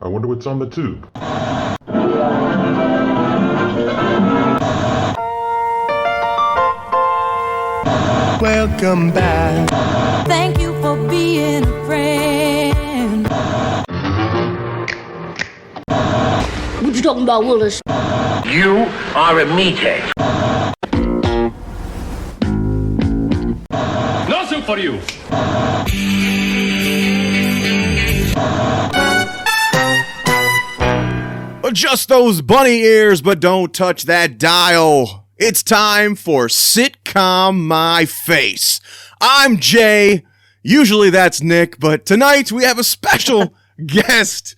I wonder what's on the tube. Welcome back. Thank you for being a friend. What you talking about, Willis? You are a meathead. No soup for you. Adjust those bunny ears, but don't touch that dial. It's time for Sitcom My Face. I'm Jay. Usually that's Nick, but tonight we have a special guest,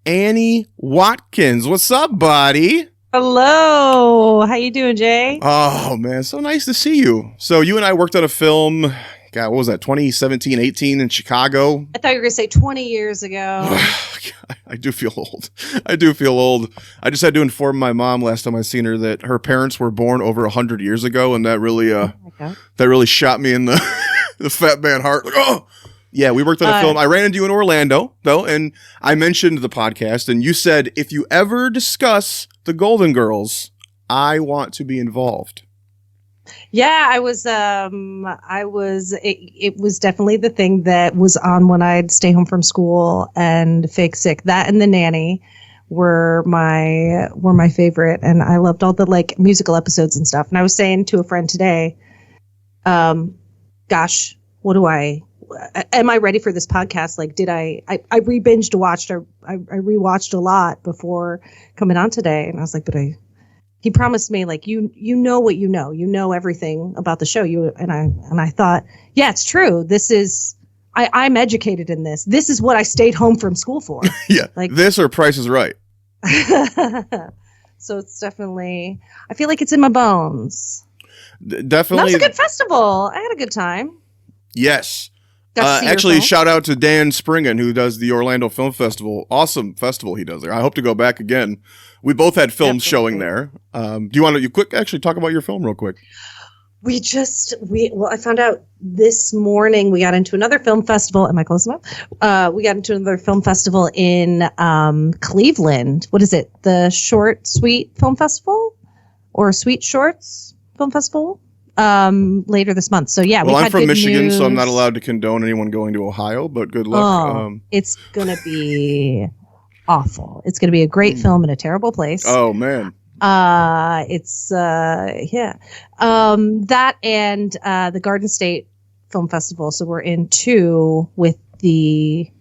Annie Watkins. What's up, buddy? Hello. How you doing, Jay? Oh, man, so nice to see you. So you and I worked on a film, God, what was that, 2017, 18 in Chicago? I thought you were going to say 20 years ago. I do feel old. I just had to inform my mom last time I seen her that her parents were born over 100 years ago, and that really shot me in the the fat man heart. Like, oh, yeah, we worked on a film. I ran into you in Orlando, though, and I mentioned the podcast, and you said, if you ever discuss the Golden Girls, I want to be involved. Yeah, it was definitely the thing that was on when I'd stay home from school and fake sick. That and The Nanny were my favorite, and I loved all the like musical episodes and stuff. And I was saying to a friend today, gosh, am I ready for this podcast? Like, I re-binged watched or I rewatched a lot before coming on today, and I was like, he promised me, like, you know what you know everything about the show. And I thought, yeah, it's true. This is I'm educated in this. This is what I stayed home from school for. Yeah, like this or Price is Right. So it's definitely, I feel like it's in my bones. Definitely, that was a good festival. I had a good time. Yes. Actually, shout out to Dan Springen, who does the Orlando Film Festival. Awesome festival he does there. I hope to go back again. We both had films showing there. Do you want to actually talk about your film real quick? I found out this morning we got into another film festival. Am I close enough? We got into another film festival in Cleveland. What is it? The Short Sweet Film Festival or Sweet Shorts Film Festival? Later this month. So yeah, well, I'm from Michigan, so I'm not allowed to condone anyone going to Ohio, but good luck. It's gonna be awful. It's gonna be a great film in a terrible place. Oh man. That and the Garden State Film Festival. So we're in two with the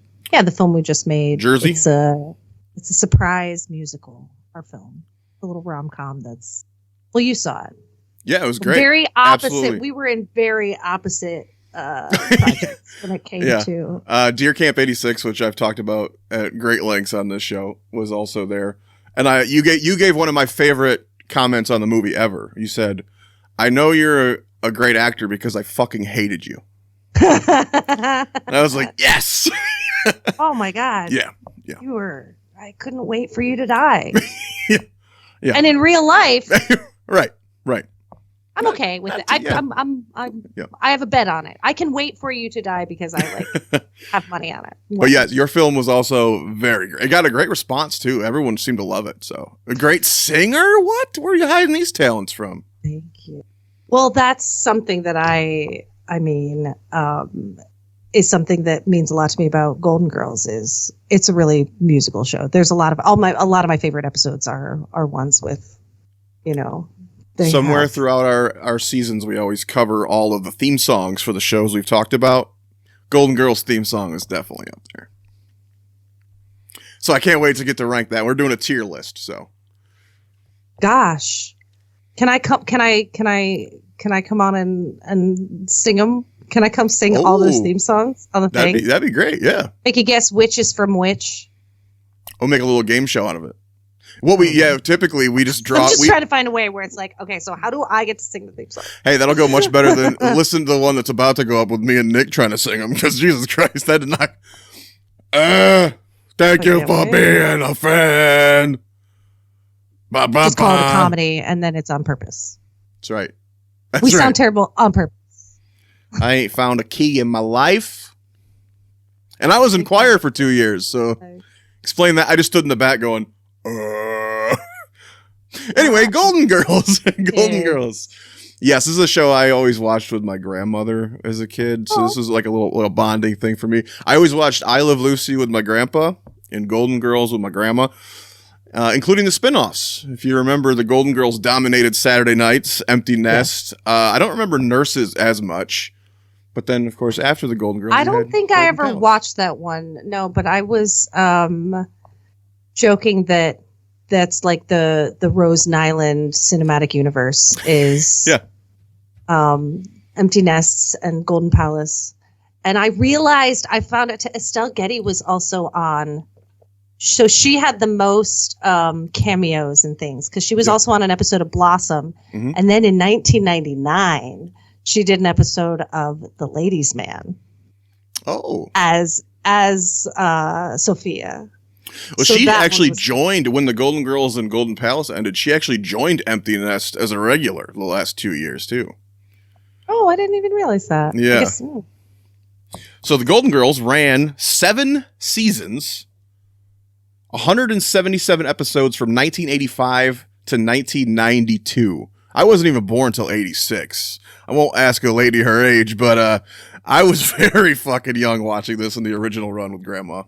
film we just made. Jersey. It's a surprise musical. Our film, a little rom-com. You saw it. Yeah, it was great. Very opposite. Absolutely. We were in very opposite projects when it came to Deer Camp 86, which I've talked about at great lengths on this show, was also there. And you gave one of my favorite comments on the movie ever. You said, "I know you're a great actor because I fucking hated you." And I was like, "Yes." Oh my god. Yeah. I couldn't wait for you to die. Yeah. And in real life, right. I'm okay with it. I have a bet on it. I can wait for you to die because I have money on it. But yeah, your film was also very great. It got a great response too. Everyone seemed to love it. So a great singer. What? Where are you hiding these talents from? Thank you. Well, that's something that is something that means a lot to me about Golden Girls. Is it's a really musical show. There's a lot of my favorite episodes are ones with, somewhere throughout our seasons, we always cover all of the theme songs for the shows we've talked about. Golden Girls theme song is definitely up there. So I can't wait to get to rank that. We're doing a tier list. So, gosh, can I come on and sing them? Can I come sing all those theme songs on the thing? That'd be great. Yeah. Make you guess which is from which. We'll make a little game show out of it. Typically we just draw. I'm just trying to find a way where it's like, okay, so how do I get to sing the theme song? Hey, that'll go much better than listen to the one that's about to go up with me and Nick trying to sing them, because Jesus Christ, that did not. Thank you for being a friend. Just call it a comedy, and then it's on purpose. That's right. We sound terrible on purpose. I ain't found a key in my life. And I was in choir for 2 years, so Explain that. I just stood in the back going, Anyway, Golden Girls. Golden Girls. Yes, this is a show I always watched with my grandmother as a kid. So this was like a little bonding thing for me. I always watched I Love Lucy with my grandpa and Golden Girls with my grandma, including the spinoffs. If you remember, the Golden Girls dominated Saturday nights, Empty Nest. I don't remember Nurses as much. But then, of course, after the Golden Girls, I don't think I ever watched that one. No, but I was joking that that's like the Rose Nyland cinematic universe is Empty Nests and Golden Palace. And I realized I found out Estelle Getty was also on. So she had the most cameos and things because she was also on an episode of Blossom. Mm-hmm. And then in 1999, she did an episode of The Ladies' Man. Oh. As Sophia. Well, so she actually joined when the Golden Girls and Golden Palace ended. She actually joined Empty Nest as a regular the last 2 years, too. Oh, I didn't even realize that. Yeah. So the Golden Girls ran 7 seasons, 177 episodes from 1985 to 1992. I wasn't even born until 86. I won't ask a lady her age, but I was very fucking young watching this in the original run with Grandma.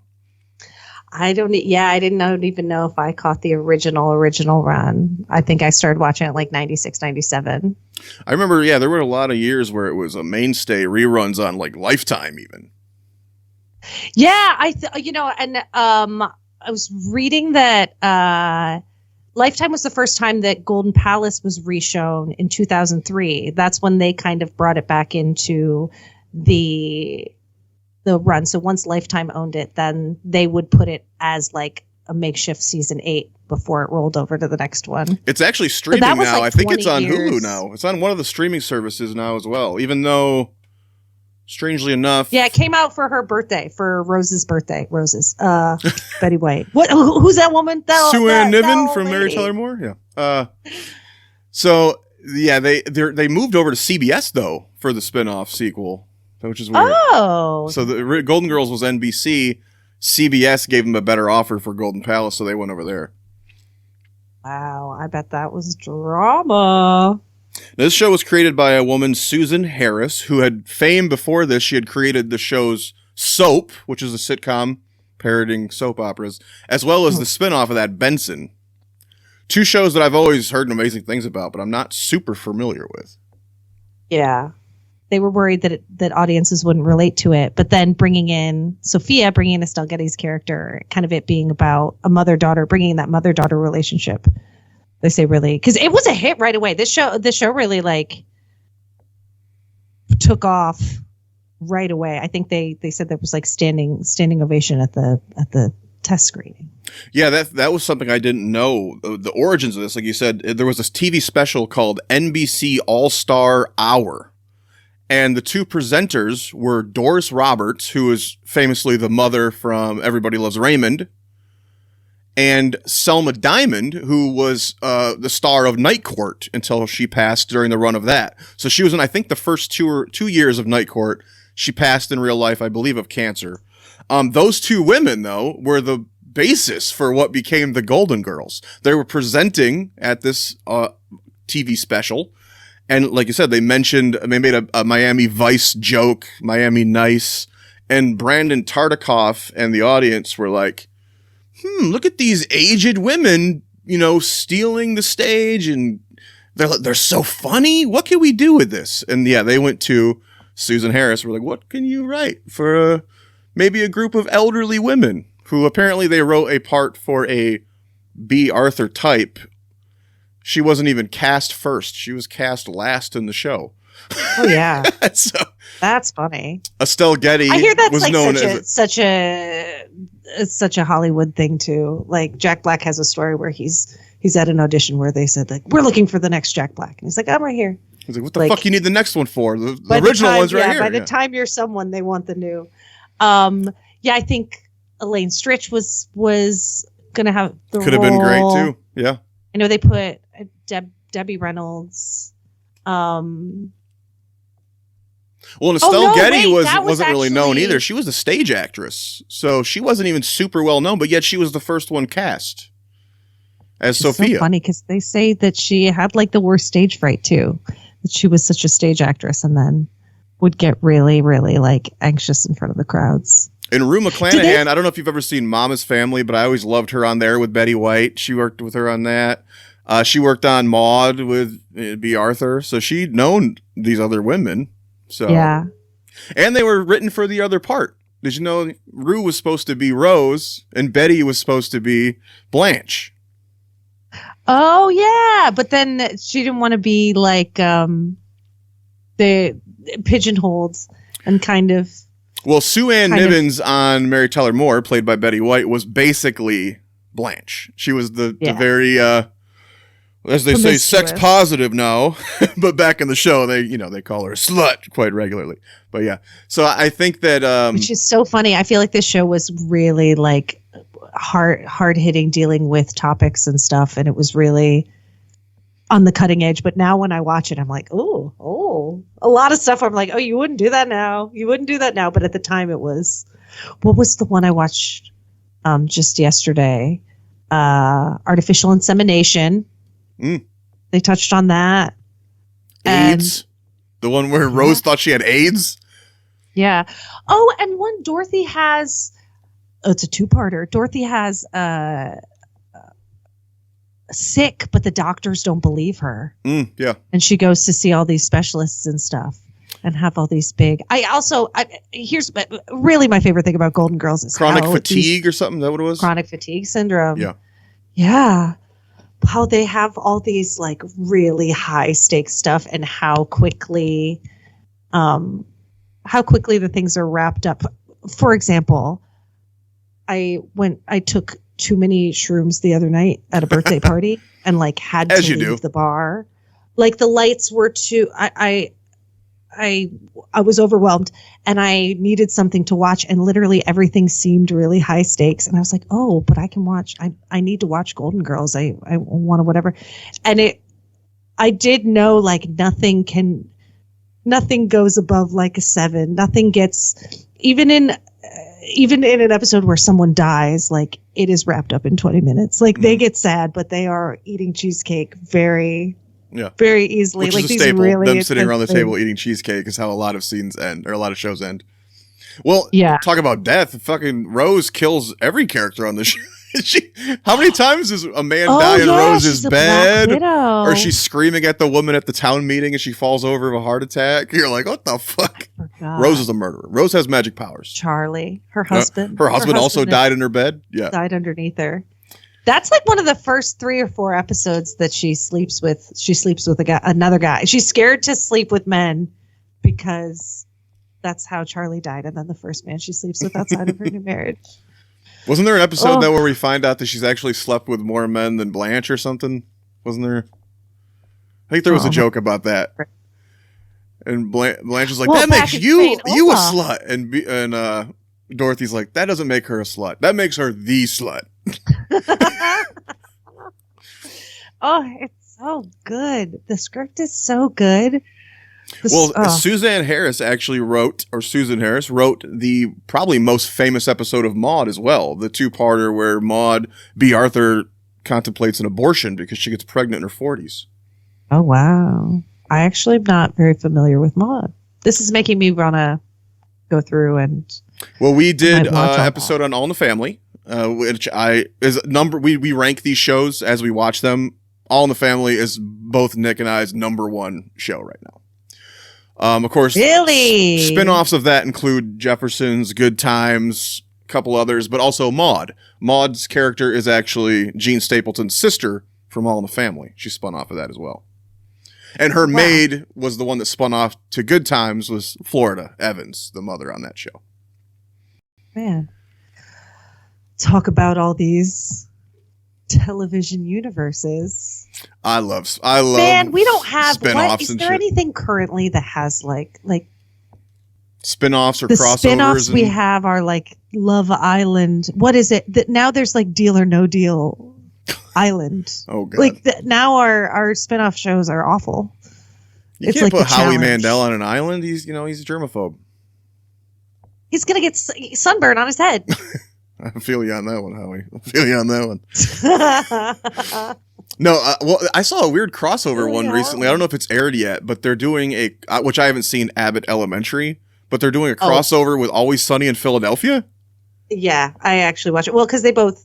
I didn't even know if I caught the original run. I think I started watching it like 96, 97. I remember, there were a lot of years where it was a mainstay, reruns on like Lifetime even. Yeah, I was reading that Lifetime was the first time that Golden Palace was reshown in 2003. That's when they kind of brought it back into the run. So once Lifetime owned it, then they would put it as like a makeshift season 8 before it rolled over to the next one. It's actually streaming now. Like I think it's on Hulu now. It's on one of the streaming services now as well, even though strangely enough. Yeah, it came out for her birthday, for Rose's birthday. Betty White. What? Who's that woman? Sue Ann Niven from Mary Tyler Moore? Yeah. They moved over to CBS though for the spinoff sequel, which is weird. Oh. So the Golden Girls was NBC. CBS gave them a better offer for Golden Palace, so they went over there. Wow, I bet that was drama. Now, this show was created by a woman, Susan Harris, who had fame before this. She had created the shows Soap, which is a sitcom parodying soap operas, as well as the spinoff of that, Benson. 2 shows that I've always heard amazing things about, but I'm not super familiar with. Yeah. They were worried that audiences wouldn't relate to it. But then bringing in Estelle Getty's character, kind of it being about a mother-daughter, bringing that mother-daughter relationship. They say really, because it was a hit right away. This show really like took off right away. I think they said there was like standing ovation at the test screening. Yeah, that was something I didn't know. The origins of this, like you said, there was this TV special called NBC All-Star Hour. And the 2 presenters were Doris Roberts, who is famously the mother from Everybody Loves Raymond, and Selma Diamond, who was the star of Night Court until she passed during the run of that. So she was in, I think, the first 2 years of Night Court. She passed in real life, I believe, of cancer. Those 2 women, though, were the basis for what became the Golden Girls. They were presenting at this TV special. And like you said, they made a Miami Vice joke, Miami Nice, and Brandon Tartikoff and the audience were like, look at these aged women, stealing the stage, and they're so funny. What can we do with this? And yeah, they went to Susan Harris. We're like, what can you write for maybe a group of elderly women who apparently they wrote a part for a B. Arthur type. She wasn't even cast first. She was cast last in the show. Oh yeah, so that's funny. Estelle Getty. I hear that's was like known such a Hollywood thing too. Like Jack Black has a story where he's at an audition where they said like, we're looking for the next Jack Black, and he's like, I'm right here. He's like, what the fuck you need the next one for? The original one's right here. By the time you're someone, they want the new. I think Elaine Stritch was gonna have the could have been great too. Yeah. I know they put Debbie Reynolds. Well, and Estelle no, Getty wait, that was wasn't really known actually- either. She was a stage actress, so she wasn't even super well known, but yet she was the first one cast as It's Sophia. so funny because they say that she had like the worst stage fright too. That she was such a stage actress and then would get really, really like anxious in front of the crowds. And Rue McClanahan, I don't know if you've ever seen Mama's Family, but I always loved her on there with Betty White. She worked with her on that. She worked on Maude with B. Arthur, so she'd known these other women. So Yeah. And they were written for the other part. Did you know Rue was supposed to be Rose and Betty was supposed to be Blanche? Oh yeah, but then she didn't want to be like the pigeonholed and kind of. Well, Sue Ann Nivens on Mary Tyler Moore, played by Betty White, was basically Blanche. She was the very, as they say, sex positive now. But back in the show, they call her a slut quite regularly. But yeah, so I think that which is so funny. I feel like this show was really like hard hitting, dealing with topics and stuff, and it was really on the cutting edge. But now when I watch it, I'm like, oh, a lot of stuff. I'm like, oh, you wouldn't do that now. You wouldn't do that now. But at the time, it was. What was the one I watched just yesterday? Artificial insemination. They touched on that. AIDS, the one where Rose thought she had AIDS. Yeah. Oh, and one Dorothy has. Oh, it's a two-parter. Dorothy has sick, but the doctors don't believe her. Yeah. And she goes to see all these specialists and stuff and have all these big. Here's really my favorite thing about Golden Girls is chronic fatigue or something. Is that what it was? Chronic fatigue syndrome. Yeah. Yeah. How they have all these like really high stakes stuff and how quickly the things are wrapped up. For example, I took too many shrooms the other night at a birthday party and like had to leave the bar. Like the lights were too. I was overwhelmed and I needed something to watch and literally everything seemed really high stakes and I was like, oh, but I can watch. I need to watch Golden Girls. I want to whatever, and I did know like nothing goes above like a 7. Nothing gets even in an episode where someone dies, like it is wrapped up in 20 minutes. Like they get sad, but they are eating cheesecake very easily. Which like is a these staple. really Them sitting around the table eating cheesecake is how a lot of scenes end, or a lot of shows end. Well, talk about death. Fucking Rose kills every character on the show. How many times does a man die in Rose's bed? Or she's screaming at the woman at the town meeting and she falls over of a heart attack? You're like, what the fuck? Rose is a murderer. Rose has magic powers. Charlie, her husband. Her husband also died in her bed? Yeah. Died underneath her. That's like one of the first 3 or 4 episodes that she sleeps with another guy. She's scared to sleep with men because that's how Charlie died. And then the first man she sleeps with outside of her new marriage. Wasn't there an episode where we find out that she's actually slept with more men than Blanche or something? Wasn't there? I think there was a joke about that. And Blanche is like, that makes you a slut. And Dorothy's like, that doesn't make her a slut. That makes her the slut. Oh, it's so good. The script is so good. Susan Harris wrote the probably most famous episode of Maude as well. The 2-parter where Maude B. Arthur contemplates an abortion because she gets pregnant in her 40s. Oh, wow. I actually am not very familiar with Maude. This is making me want to go through and... Well, we did an episode on All in the Family, which we rank these shows as we watch them. All in the Family is both Nick and I's number 1 show right now. Of course, really? Spin-offs of that include Jefferson's, Good Times, a couple others, but also Maude. Maude's character is actually Gene Stapleton's sister from All in the Family. She spun off of that as well. And her maid was the one that spun off to Good Times, was Florida Evans, the mother on that show. Man. Talk about all these television universes. I love. Man, we don't have spin-offs. Is there anything currently that has like spin-offs or the crossovers? Spin-offs we have are like Love Island. What is it? That now there's like Deal or No Deal Island. Oh god. Like now our spin-off shows are awful. You can't put Howie Mandel on an island. He's a germaphobe. He's gonna get sunburn on his head. I feel you on that one, Howie. I feel you on that one. No, well, I saw a weird crossover one recently. I don't know if it's aired yet, but they're doing which I haven't seen, Abbott Elementary, but they're doing a crossover with Always Sunny in Philadelphia. Yeah, I actually watched it. Well, because they both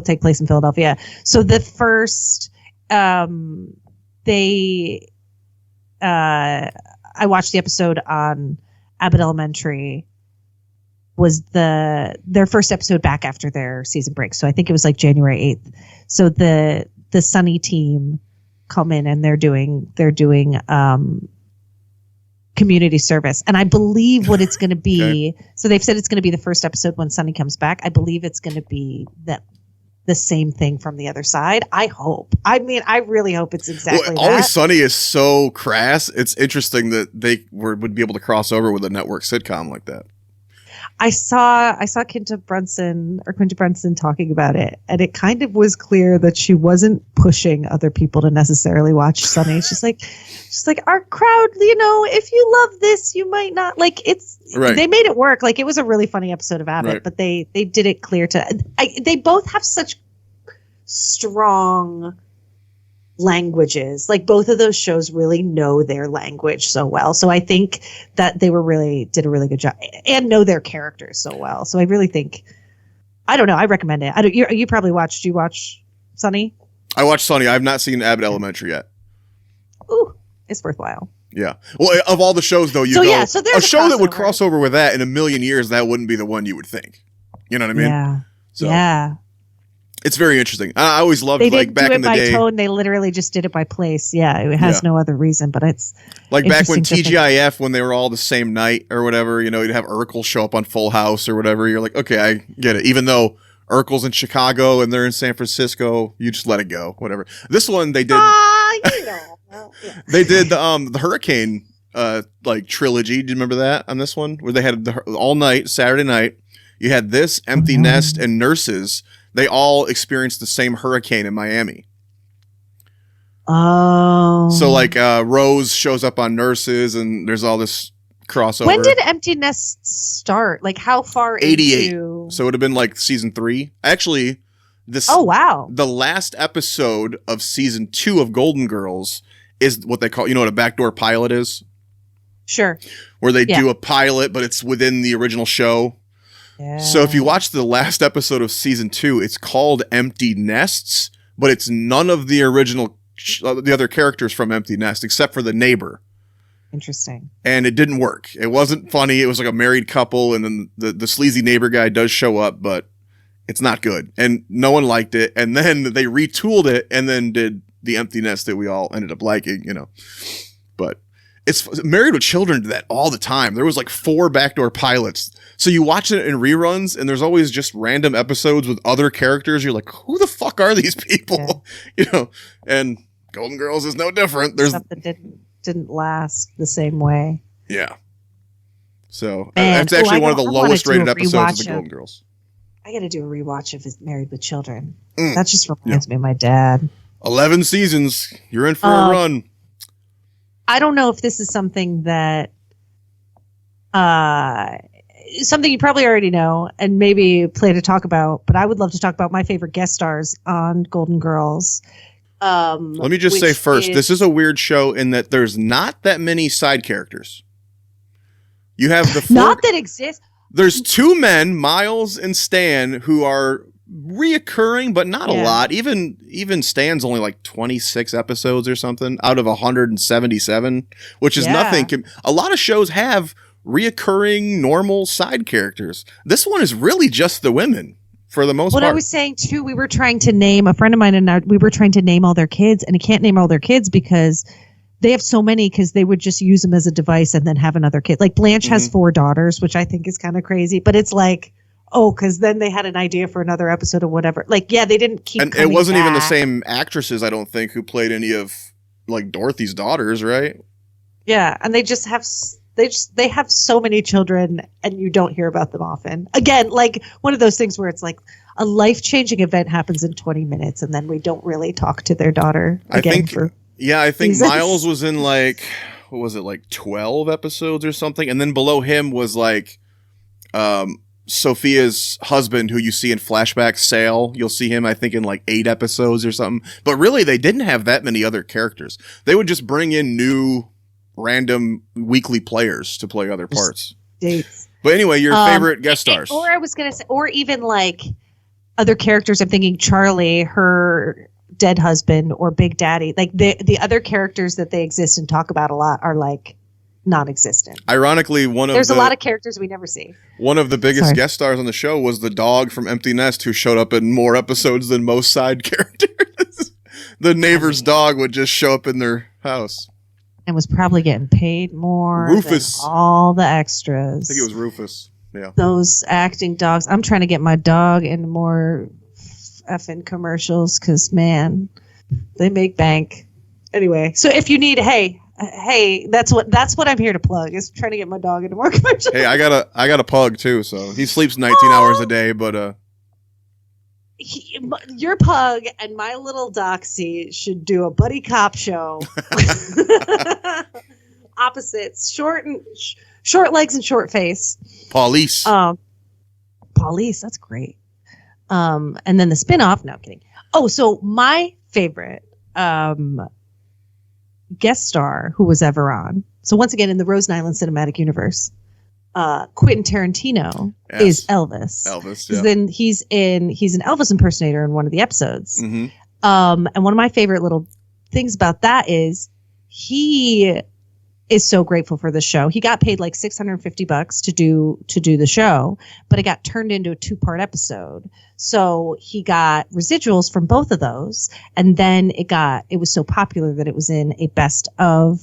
take place in Philadelphia. So the first, I watched the episode on Abbott Elementary. Was their first episode back after their season break. So I think it was like January 8th. So the Sunny team come in and they're doing community service. And I believe what it's going to be. Okay. So they've said it's going to be the first episode when Sunny comes back. I believe it's going to be the same thing from the other side. I hope. I mean, I really hope it's exactly that. Always Sunny is so crass. It's interesting that they would be able to cross over with a network sitcom like that. I saw Quinta Brunson talking about it, and it kind of was clear that she wasn't pushing other people to necessarily watch Sunny. She's like our crowd, if you love this, you might not like it's. Right. They made it work. Like it was a really funny episode of Abbott, right. But they did it clear they both have such strong languages. Like both of those shows really know their language so well. So I think that they did a really good job and know their characters so well. So I really think, I don't know. I recommend it. You probably watched. Do you watch Sunny? I watched Sunny. I've not seen Abbott Elementary yet. Ooh, it's worthwhile. Yeah. Well, of all the shows though, so there's a show that would cross over with that in a million years. That wouldn't be the one you would think. You know what I mean? Yeah. So. Yeah. It's very interesting. I always loved like back in the day. They didn't do it by tone. They literally just did it by place. Yeah, it has no other reason. But it's like back when TGIF, when they were all the same night or whatever. You'd have Urkel show up on Full House or whatever. You're like, okay, I get it. Even though Urkel's in Chicago and they're in San Francisco, you just let it go. Whatever. This one they did. They did the Hurricane like trilogy. Do you remember that on this one where they had all night Saturday night? You had this, Empty Nest, and Nurses. They all experienced the same hurricane in Miami. Oh. So like Rose shows up on Nurses and there's all this crossover. When did Empty Nest start? Like how far 88. So it would have been like season 3. Actually, oh wow. The last episode of season 2 of Golden Girls is what they call, what a backdoor pilot is? Sure. Where they do a pilot, but it's within the original show. Yeah. So if you watch the last episode of season 2, it's called Empty Nests, but it's none of the original, the other characters from Empty Nest, except for the neighbor. Interesting. And it didn't work. It wasn't funny. It was like a married couple, and then the sleazy neighbor guy does show up, but it's not good. And no one liked it. And then they retooled it and then did the Empty Nest that we all ended up liking, But it's Married with Children did that all the time. There was like 4 backdoor pilots. So you watch it in reruns and there's always just random episodes with other characters. You're like, who the fuck are these people? Yeah. And Golden Girls is no different. There's stuff that didn't last the same way. Yeah. So that's actually one of the lowest rated episodes of the Golden Girls. I got to do a rewatch of Married with Children. That just reminds me of my dad. 11 seasons. You're in for a run. I don't know if this is something that something you probably already know and maybe plan to talk about, but I would love to talk about my favorite guest stars on Golden Girls. Let me just say first, this is a weird show in that there's not that many side characters. You have the not that exist. There's 2 men, Miles and Stan, who are reoccurring, but not a lot. Even Stan's only like 26 episodes or something out of 177, which is nothing. A lot of shows have reoccurring normal side characters. This one is really just the women for the most part. What I was saying too, we were trying to name, a friend of mine and we were trying to name all their kids, and I can't name all their kids because they have so many, because they would just use them as a device and then have another kid. Like Blanche has 4 daughters, which I think is kind of crazy, but it's like, because then they had an idea for another episode or whatever. Like, they didn't keep. And it wasn't even the same actresses, I don't think, who played any of like Dorothy's daughters, right? Yeah, and they just have they have so many children, and you don't hear about them often. Again, like one of those things where it's like a life-changing event happens in 20 minutes, and then we don't really talk to their daughter again. I think Miles was in like what was it, like 12 episodes or something? And then below him was like Sophia's husband, who you see in flashback, Sale. You'll see him, I think, in like 8 episodes or something. But really, they didn't have that many other characters. They would just bring in new random weekly players to play other parts. Dates. But anyway, your favorite guest stars. Or I was going to say, or even like other characters. I'm thinking Charlie, her dead husband, or Big Daddy. Like the other characters that they exist and talk about a lot are like non-existent. Ironically, there's a lot of characters we never see. One of the biggest guest stars on the show was the dog from Empty Nest, who showed up in more episodes than most side characters. The neighbor's dog would just show up in their house. And was probably getting paid more Rufus. than all the extras. I think it was Rufus. Yeah. Those acting dogs. I'm trying to get my dog in more effing commercials because, man, they make bank. Anyway, so if you need, hey, that's what I'm here to plug, is trying to get my dog into more commercials. Hey, I got a pug too, so he sleeps 19 hours a day, but your pug and my little Doxy should do a buddy cop show. Opposites, short legs and short face. Police. Police, that's great. And then the spinoff. No, I'm kidding. Oh, so my favorite guest star who was ever on. So once again, in the Rosen Island Cinematic Universe, Quentin Tarantino is Elvis. Elvis, yeah. Then he's an Elvis impersonator in one of the episodes. Mm-hmm. And one of my favorite little things about that is he is so grateful for the show. He got paid like $650 to do the show, but it got turned into a 2-part episode. So he got residuals from both of those, and then it was so popular that it was in a best of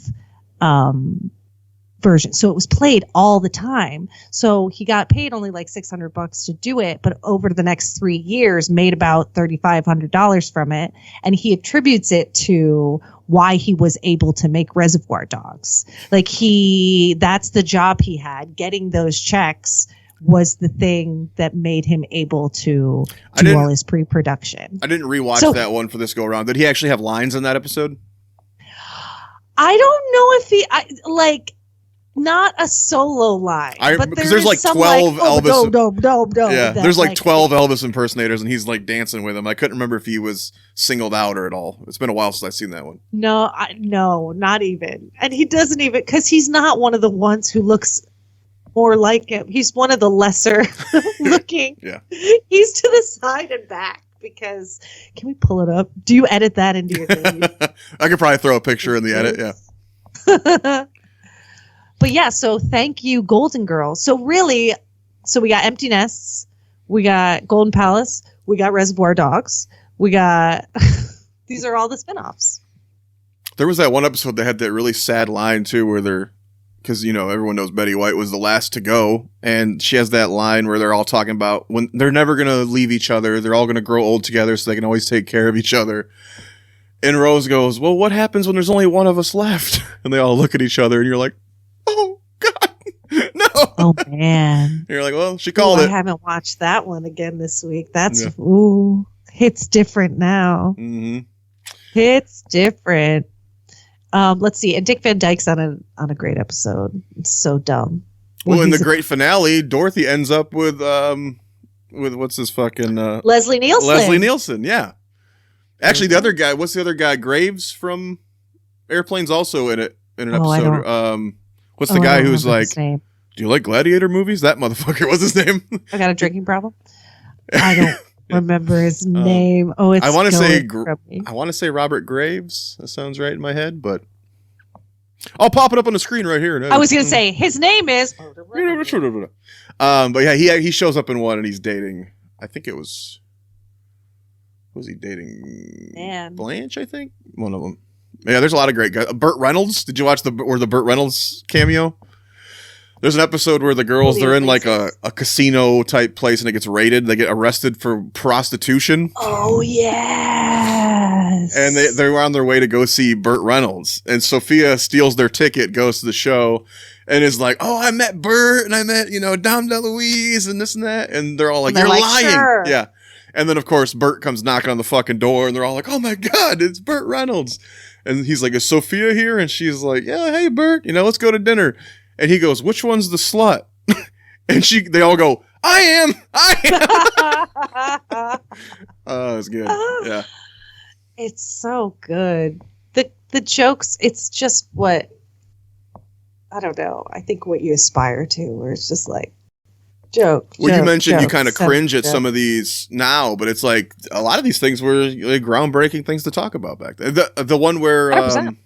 version. So it was played all the time. So he got paid only like $600 to do it, but over the next 3 years made about $3,500 from it. And he attributes it to why he was able to make Reservoir Dogs. Like that's the job he had. Getting those checks was the thing that made him able to do all his pre-production. I didn't rewatch that one for this go around. Did he actually have lines in that episode? I don't know if not a solo line, but there's like 12 Elvis. No. Yeah, there's like 12 Elvis impersonators, and he's like dancing with them. I couldn't remember if he was singled out or at all. It's been a while since I've seen that one. No, not even. And he doesn't even, because he's not one of the ones who looks more like him. He's one of the lesser looking. Yeah, he's to the side and back. Because can we pull it up? Do you edit that into your thing? I could probably throw a picture in the edit. Yeah. But yeah, so thank you, Golden Girls. So really, we got Empty Nests, we got Golden Palace, we got Reservoir Dogs, we got these are all the spinoffs. There was that one episode that had that really sad line too, where because everyone knows Betty White was the last to go, and she has that line where they're all talking about when they're never gonna leave each other, they're all gonna grow old together, so they can always take care of each other. And Rose goes, "Well, what happens when there's only one of us left?" And they all look at each other, and you're like, "Oh God, no!" Oh man! And you're like, "Well, she called it." I haven't watched that one again this week. It's different now. Mm-hmm. It's different. Let's see. And Dick Van Dyke's on a great episode. It's so dumb. Well, in the great finale, Dorothy ends up with what's his fucking Leslie Nielsen. Leslie Nielsen, yeah. Actually, the other guy, what's the other guy? Graves from Airplane's also in it in an episode. What's the guy who's like, "Do you like gladiator movies?" That motherfucker. What's his name? I got a drinking problem. I don't remember his name. It's I want to say Robert Graves. That sounds right in my head, but I'll pop it up on the screen right here. I was going to say his name is. But yeah, he shows up in one, and he's dating. I think it was. Was he dating? Blanche, I think one of them. Yeah, there's a lot of great guys. Burt Reynolds. Did you watch the Burt Reynolds cameo? There's an episode where the girls, they're in like a casino type place, and it gets raided. They get arrested for prostitution. Oh, yes. And they're on their way to go see Burt Reynolds. And Sophia steals their ticket, goes to the show, and is like, "Oh, I met Burt, and I met, Dom DeLuise, and this and that." And they're all like, "You're lying." Sure. Yeah. And then, of course, Burt comes knocking on the fucking door, and they're all like, "Oh my God, it's Burt Reynolds!" And he's like, "Is Sophia here?" And she's like, "Yeah, hey Burt, let's go to dinner." And he goes, "Which one's the slut?" And they all go, "I am." Oh, it's good. Yeah, it's so good. The jokes. It's just what I don't know. I think what you aspire to, where it's just like joke. Well, you mentioned you kind of so cringe at good. some of these now, but it's like a lot of these things were like groundbreaking things to talk about back then. The one where 100%.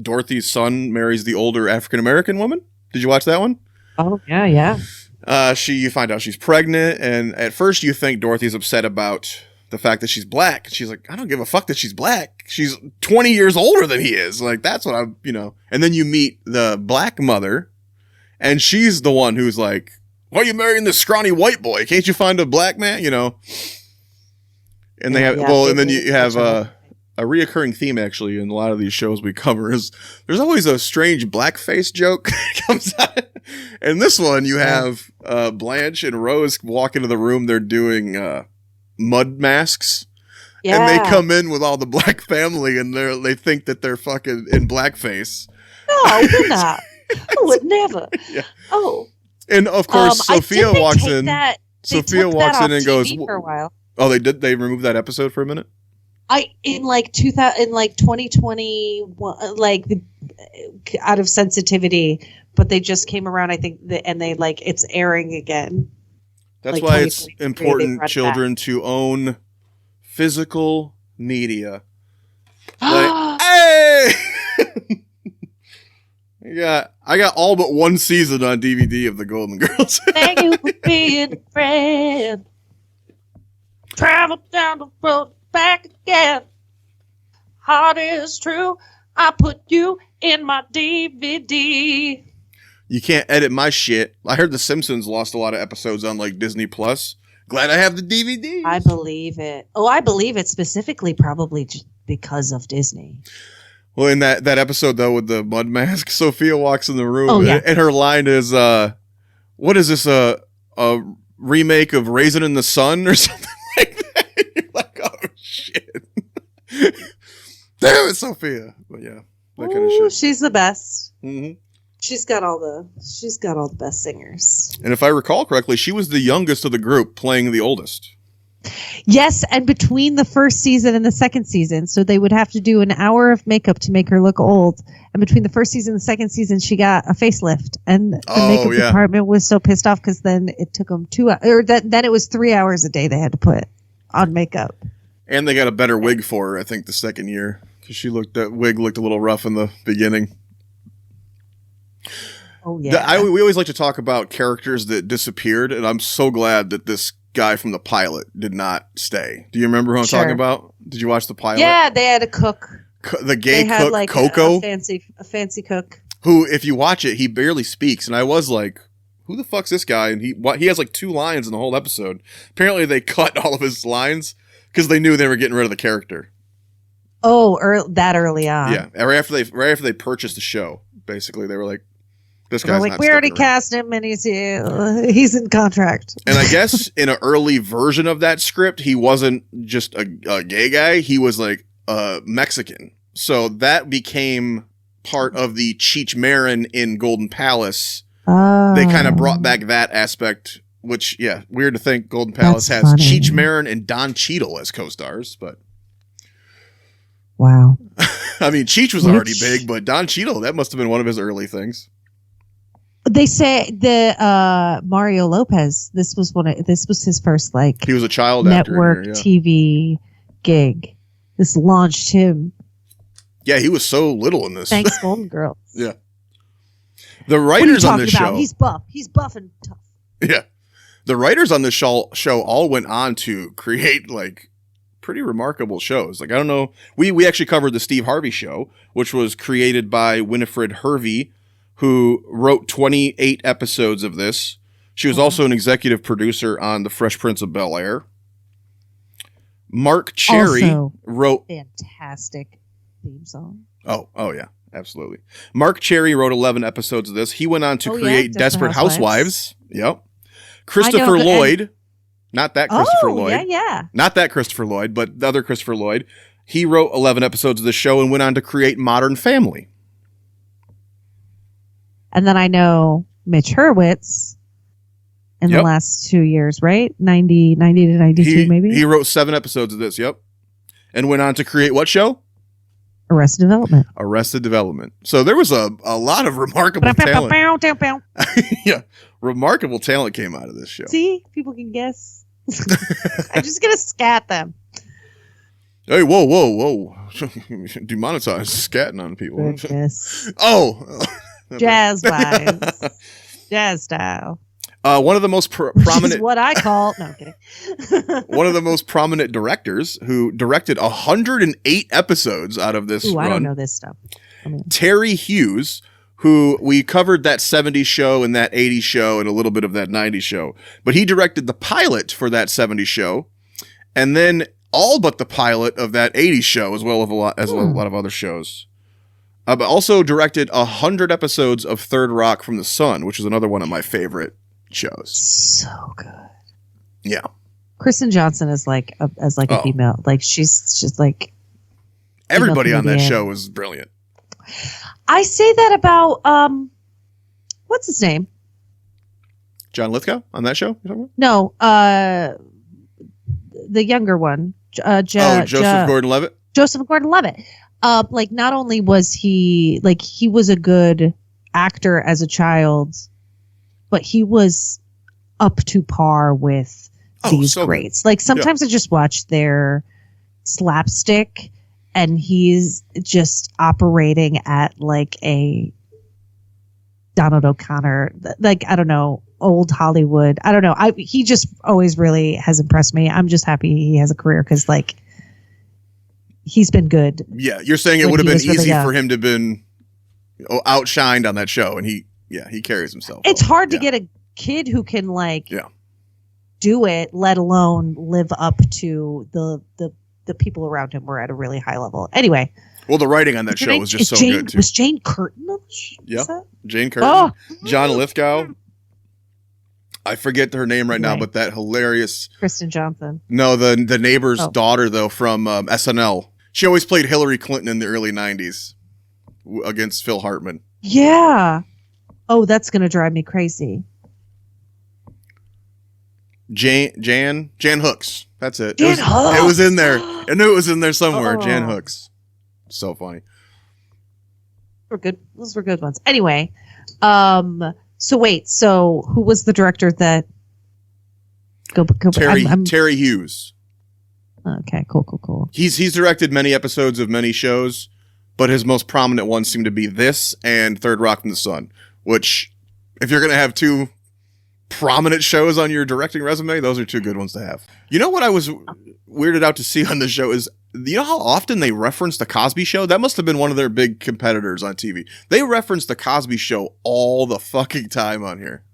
Dorothy's son marries the older African American woman. Did you watch that one? Oh yeah. You find out she's pregnant, and at first you think Dorothy's upset about the fact that she's black. She's like, "I don't give a fuck that she's black. She's 20 years older than he is." Like, that's what I'm. And then you meet the black mother, and she's the one who's like, "Why are you marrying this scrawny white boy? Can't you find a black man?" And they have and then you have a reoccurring theme actually in a lot of these shows we cover is there's always a strange blackface joke that comes out. And this one you have Blanche and Rose walk into the room. They're doing mud masks. Yeah. And they come in with all the black family, and they think that they're fucking in blackface. No, we're not. I would never. Yeah. Oh. And of course, Sophia walks in. Sophia walks in and goes, for a while. "Oh, they did. They removed that episode for a minute." In 2020, out of sensitivity, but they just came around. I think and they it's airing again. That's why it's important, children, to own physical media. Hey! Yeah, I got all but one season on DVD of The Golden Girls. Thank you for being a friend. Travel down the road, back again. Heart is true. I put you in my DVD. You can't edit my shit. I heard The Simpsons lost a lot of episodes on Disney Plus. Glad I have the DVD. I believe it. Oh, I believe it specifically, probably because of Disney. Well, in that episode, though, with the mud mask, Sophia walks in the room, and her line is, what is this, a remake of Raisin in the Sun or something like that? You're like, oh, shit. Damn it, Sophia. But yeah, that kind of shit. She's the best. Mm-hmm. She's got all the best singers. And if I recall correctly, she was the youngest of the group, playing the oldest. Yes, and between the first season and the second season, so they would have to do an hour of makeup to make her look old. And between the first season and the second season, she got a facelift, and the makeup department was so pissed off because then it took them 2 hours, or then it was 3 hours a day they had to put on makeup. And they got a better wig for her, I think, the second year because that wig looked a little rough in the beginning. Oh yeah, we always like to talk about characters that disappeared, and I'm so glad that this guy from the pilot did not stay. Do you remember who I'm talking about? Did you watch the pilot? Yeah, they had a cook. The gay cook, Coco. A fancy cook. Who, if you watch it, he barely speaks. And I was like, who the fuck's this guy? And he has 2 lines in the whole episode. Apparently they cut all of his lines because they knew they were getting rid of the character. Oh, that early on. Yeah, right after they purchased the show, basically. They were like, this guy's not we already around. cast him and he's in contract. And I guess in an early version of that script, he wasn't just a gay guy. He was Mexican. So that became part of the Cheech Marin in Golden Palace. They kind of brought back that aspect, which, weird to think Golden Palace has funny. Cheech Marin and Don Cheadle as co-stars, but wow. I mean, Cheech was already big, but Don Cheadle, that must have been one of his early things. They say the Mario Lopez. This was his first he was a child network actor TV gig. This launched him. Yeah, he was so little in this. Thanks, Golden Girls. Yeah, the writers on this show. He's buff. He's buff and tough. Yeah, the writers on this show all went on to create pretty remarkable shows. I don't know. We actually covered the Steve Harvey Show, which was created by Winifred Hervey, who wrote 28 episodes of this. She was also an executive producer on The Fresh Prince of Bel-Air. Mark Cherry wrote... Fantastic theme song. Oh yeah, absolutely. Mark Cherry wrote 11 episodes of this. He went on to create Desperate Housewives. Yep. Christopher Lloyd... Not that Christopher Oh, Lloyd. yeah. Not that Christopher Lloyd, but the other Christopher Lloyd. He wrote 11 episodes of the show and went on to create Modern Family. And then I know Mitch Hurwitz in the last 2 years, right? 90 to 92, maybe? He wrote 7 episodes of this, yep. And went on to create what show? Arrested Development. Arrested Development. So there was a lot of remarkable talent. Yeah, remarkable talent came out of this show. See? People can guess. I'm just going to scat them. Hey, whoa. Demonetize scatting on people. Goodness. Oh. Jazz vibes. Jazz style. One of the most prominent... what I call... No, I'm kidding. One of the most prominent directors who directed 108 episodes out of this run. run. I don't know this stuff. Terry Hughes, who we covered that 70s show and that 80s show and a little bit of that 90s show. But he directed the pilot for that 70s show. And then all but the pilot of that 80s show, as well as a lot of other shows. But also directed 100 episodes of Third Rock from the Sun, which is another one of my favorite shows. So good. Yeah. Kristen Johnson is like a female. Like she's just like everybody on that show was brilliant. I say that about what's his name? John Lithgow on that show? No, the younger one. Joseph Gordon-Levitt. Joseph Gordon-Levitt. Like not only was he was a good actor as a child, but he was up to par with these greats. Good. Like sometimes I just watch their slapstick and he's just operating at like a Donald O'Connor, like, I don't know, old Hollywood. I don't know. He just always really has impressed me. I'm just happy he has a career because like he's been good. Yeah, you're saying it would have been easy for him to have been outshined on that show, and he carries himself. It's hard to get a kid who can like do it, let alone live up to the people around him were at a really high level. Anyway. Well, the writing on that show was just so good too. Was Jane Curtin on the show? Yeah, Jane Curtin. John Lithgow. I forget her name right now, but that hilarious Kristen Johnson. No, the neighbor's daughter though from SNL. She always played Hillary Clinton in the early 90s against Phil Hartman. Yeah. Oh, that's going to drive me crazy. Jan Hooks. That's it. Jan Hooks. It was in there. I knew it was in there somewhere. Jan Hooks. So funny. We're good. Those were good ones. Anyway, so wait. So who was the director that? Go. Terry Hughes. Okay. Cool. He's directed many episodes of many shows, but his most prominent ones seem to be this and Third Rock from the Sun. Which, if you're gonna have two prominent shows on your directing resume, those are two good ones to have. You know what I was weirded out to see on the show is, you know how often they reference the Cosby Show? That must have been one of their big competitors on TV. They reference the Cosby Show all the fucking time on here.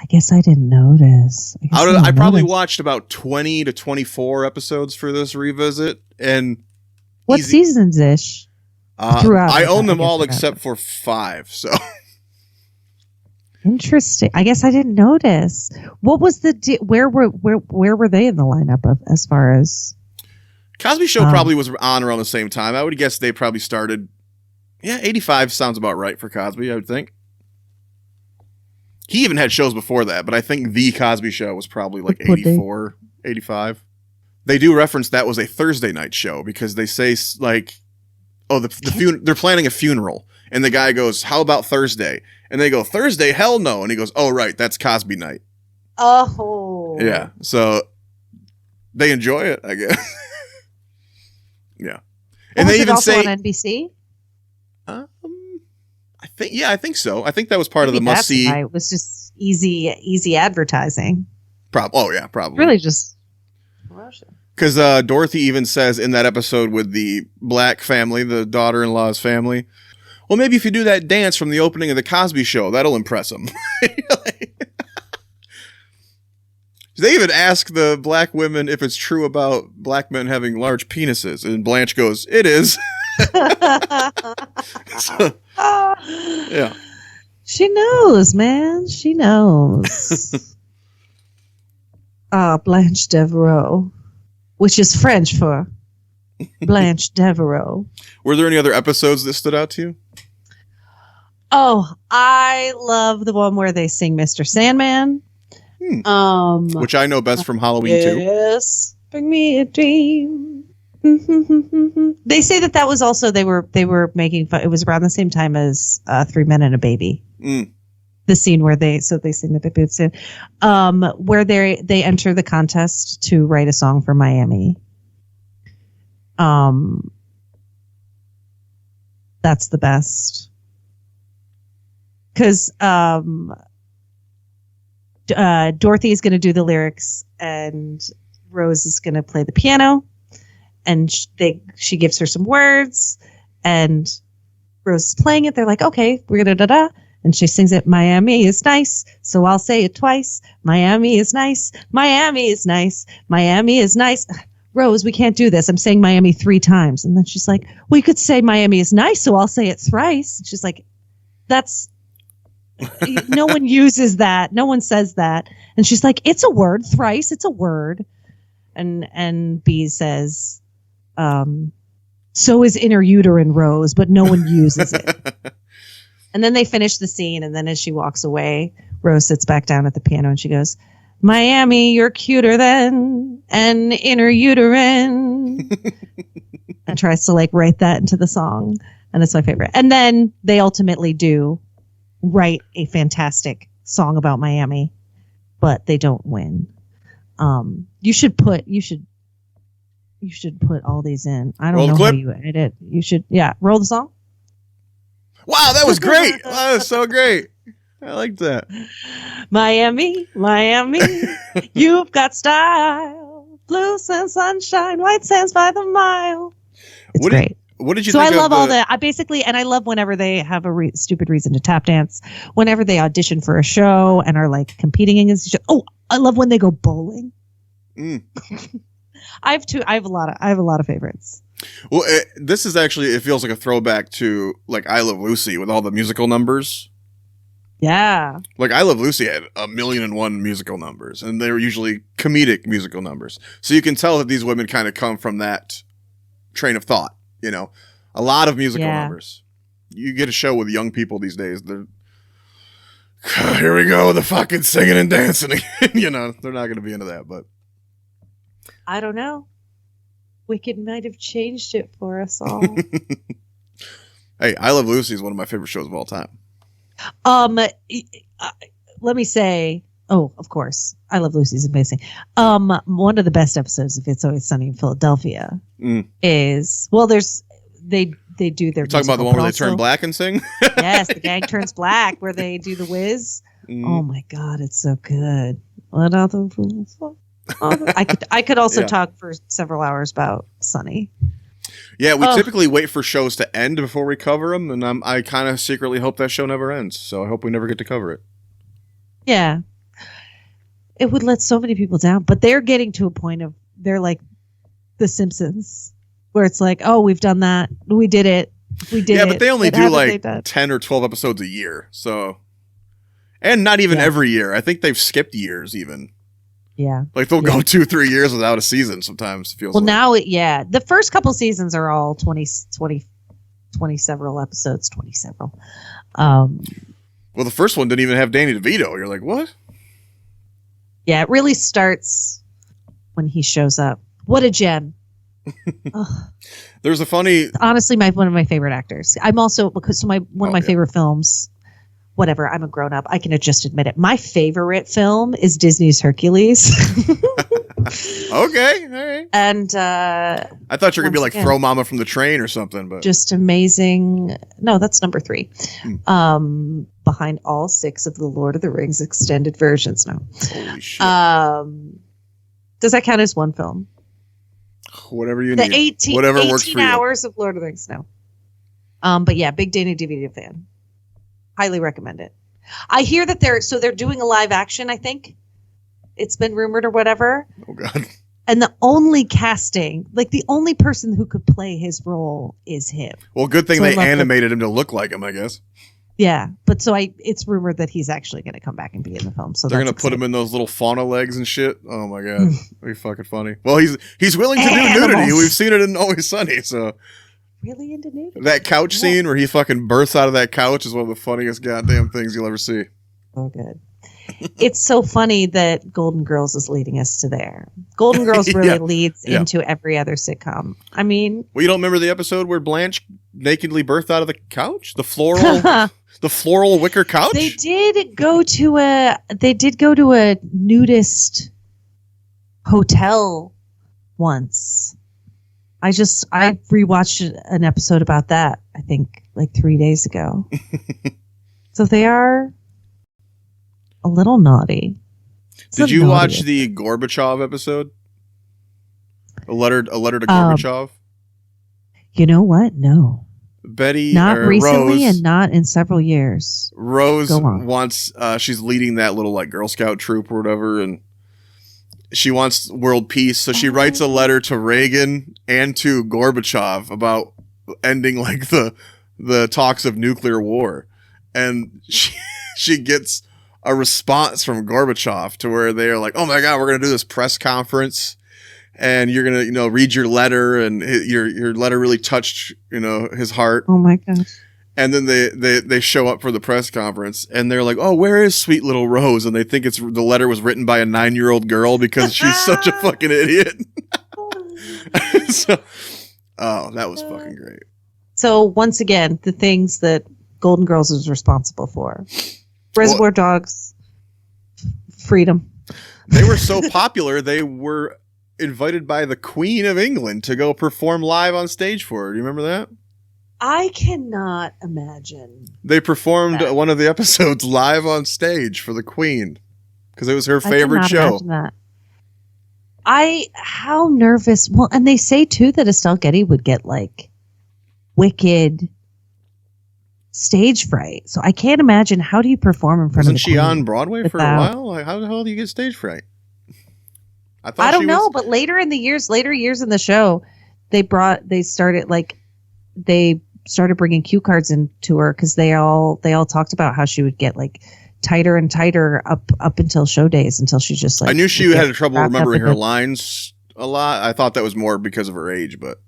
I guess I didn't notice. I probably watched about 20 to 24 episodes for this revisit. And what seasons ish? I own them all except for 5. So interesting. I guess I didn't notice. What was where were they in the lineup of as far as? Cosby Show probably was on around the same time. I would guess they probably started. Yeah, 85 sounds about right for Cosby, I would think. He even had shows before that, but I think The Cosby Show was probably like 84, 85. They do reference that was a Thursday night show because they say like, oh, they're planning a funeral. And the guy goes, how about Thursday? And they go, Thursday? Hell no. And he goes, oh, right, that's Cosby night. Oh. Yeah, so they enjoy it, I guess. Yeah. And they even say on NBC? I think so. I think that was part of the must see. It was just easy advertising. Probably. Really just promotion. Because Dorothy even says in that episode with the black family, the daughter-in-law's family, well, maybe if you do that dance from the opening of the Cosby Show, that'll impress them. They even ask the black women if it's true about black men having large penises, and Blanche goes, "It is." So, yeah, she knows, man. She knows. Blanche Devereaux, which is French for Blanche Devereaux. Were there any other episodes that stood out to you? Oh, I love the one where they sing Mr. Sandman. Which I know best from Halloween 2. Yes, bring me a dream. They say that was also they were making fun. It was around the same time as 3 Men and a Baby. The scene where they sing the baby scene, where they enter the contest to write a song for Miami. That's the best. Because Dorothy is going to do the lyrics and Rose is going to play the piano, and she gives her some words, and Rose is playing it. They're like, okay, we're going to da-da. And she sings it, Miami is nice, so I'll say it twice. Miami is nice, Miami is nice, Miami is nice. Rose, we can't do this. I'm saying Miami 3 times. And then she's like, well, you could say Miami is nice, so I'll say it thrice. And she's like, that's... no one uses that. No one says that. And she's like, it's a word. Thrice, it's a word. And B says, so is interuterine, Rose, but no one uses it. And then they finish the scene, and then as she walks away, Rose sits back down at the piano and she goes, Miami, you're cuter than an interuterine. And tries to write that into the song. And it's my favorite. And then they ultimately do write a fantastic song about Miami, but they don't win. You should put all these in. I don't know how you edit. You should, roll the song. Wow, that was great. Wow, that was so great. I like that. Miami, Miami, you've got style. Blue sands, sunshine, white sands by the mile. It's great. What did you so think I love of all that. And I love whenever they have a stupid reason to tap dance, whenever they audition for a show and are competing against each other. Oh, I love when they go bowling. I have a lot of favorites. Well, this is actually, it feels like a throwback to I Love Lucy with all the musical numbers. Yeah. I Love Lucy had 1,000,001 musical numbers, and they were usually comedic musical numbers. So you can tell that these women kind of come from that train of thought, a lot of musical numbers. You get a show with young people these days, they're, here we go, the fucking singing and dancing. They're not going to be into that, but. I don't know. Wicked might have changed it for us all. Hey, I Love Lucy is one of my favorite shows of all time. Let me say, of course, I Love Lucy is amazing. One of the best episodes of It's Always Sunny in Philadelphia is, they do their. You're talking about the one where they turn black and sing? Yes, the gang turns black, where they do the whiz. Oh my God, it's so good. What other fools? I could also talk for several hours about Sunny. Yeah, we typically wait for shows to end before we cover them, and I kind of secretly hope that show never ends. So I hope we never get to cover it. Yeah, it would let so many people down, but they're getting to a point of they're like The Simpsons, where it's like, oh, we've done that, we did it, Yeah, but they only do 10 or 12 episodes a year, so, and not even every year. I think they've skipped years even. Yeah. They'll go 2-3 years without a season sometimes. It feels now, the first couple seasons are all 20 several episodes, 20 several. Well, the first one didn't even have Danny DeVito. You're like, what? Yeah, it really starts when he shows up. What a gem. There's a funny... Honestly, one of my favorite actors. I'm also, one of my favorite films... Whatever, I'm a grown-up. I can just admit it. My favorite film is Disney's Hercules. Okay, all right. And I thought you were going to be Throw Mama from the Train or something. But just amazing. No, that's number 3. Behind all 6 of the Lord of the Rings extended versions now. Holy shit. Does that count as one film? Whatever you need. 18 works for you. hours of Lord of the Rings now. But yeah, big Danny DeVito fan. Highly recommend it. I hear that they're doing a live action, I think. It's been rumored or whatever. Oh, God. And the only casting, the only person who could play his role is him. Well, good thing they animated him to look like him, I guess. Yeah, but so it's rumored that he's actually going to come back and be in the film. So they're going to put him in those little fauna legs and shit. Oh my god, that'd be fucking funny. Well, he's willing to do nudity. We've seen it in Always Sunny. So really into nudity. That couch scene where he fucking bursts out of that couch is one of the funniest goddamn things you'll ever see. Oh, good. It's so funny that Golden Girls is leading us to there. Golden Girls really leads into every other sitcom. I mean, well, you don't remember the episode where Blanche nakedly birthed out of the couch, the floral wicker couch? They did go to a nudist hotel once. I rewatched an episode about that, I think like 3 days ago. So they are a little naughty. Did you watch the Gorbachev episode? A letter to Gorbachev? You know what? No. Betty, not recently, Rose, and not in several years. Rose wants, she's leading that little like Girl Scout troop or whatever, and she wants world peace. So she writes a letter to Reagan and to Gorbachev about ending like the talks of nuclear war, and she gets a response from Gorbachev to where they are like, "Oh my God, we're going to do this press conference and you're going to, read your letter, and your letter really touched, his heart." Oh my gosh. And then they show up for the press conference and they're like, "Oh, where is sweet little Rose?" And they think the letter was written by a 9-year-old girl because she's such a fucking idiot. That was fucking great. So once again, the things that Golden Girls is responsible for. Reservoir Dogs, freedom. They were so popular, they were invited by the Queen of England to go perform live on stage for her. Do you remember that? I cannot imagine. They performed one of the episodes live on stage for the Queen because it was her favorite show. That. How nervous. Well, and they say too that Estelle Getty would get like wicked stage fright. So I can't imagine, how do you perform in front of the Queen? Wasn't she on Broadway for a while? Like, how the hell do you get stage fright? I don't know, but later years in the show, they started bringing cue cards into her because they all talked about how she would get like tighter and tighter up until show days, until she just like. I knew she had trouble remembering her lines a lot. I thought that was more because of her age, but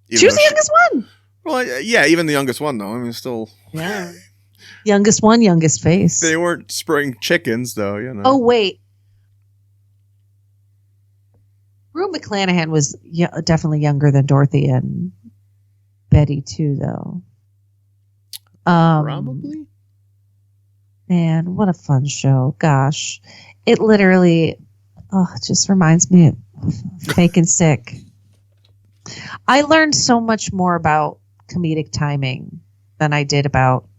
she was the youngest one. Well, yeah, even the youngest one though. I mean, still. Yeah. Youngest one, youngest face. They weren't spring chickens though, Oh wait. Rue McClanahan was definitely younger than Dorothy and Betty too, though. Probably. Man, what a fun show! Gosh, it literally, it just reminds me of Fake and Sick. I learned so much more about comedic timing than I did about,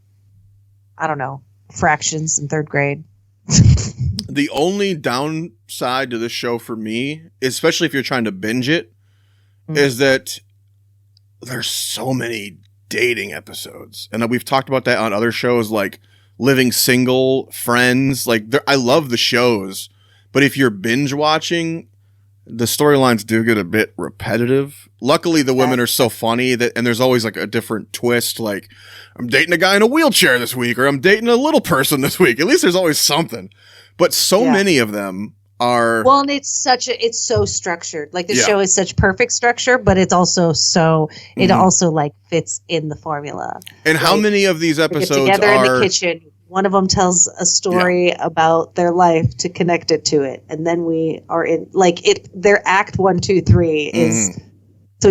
I don't know, fractions in third grade. The only downside to this show for me, especially if you're trying to binge it, is that there's so many dating episodes. And we've talked about that on other shows like Living Single, Friends. Like, I love the shows, but if you're binge watching, the storylines do get a bit repetitive. Luckily, the women are so funny and there's always like a different twist. Like, I'm dating a guy in a wheelchair this week, or I'm dating a little person this week. At least there's always something. But so many of them are. Well, and it's so structured. Like the show is such perfect structure, but it's also it also like fits in the formula. And how many of these episodes get together in the kitchen? One of them tells a story about their life to connect it to it, and then we are in like it. Their act 1, 2, 3 is so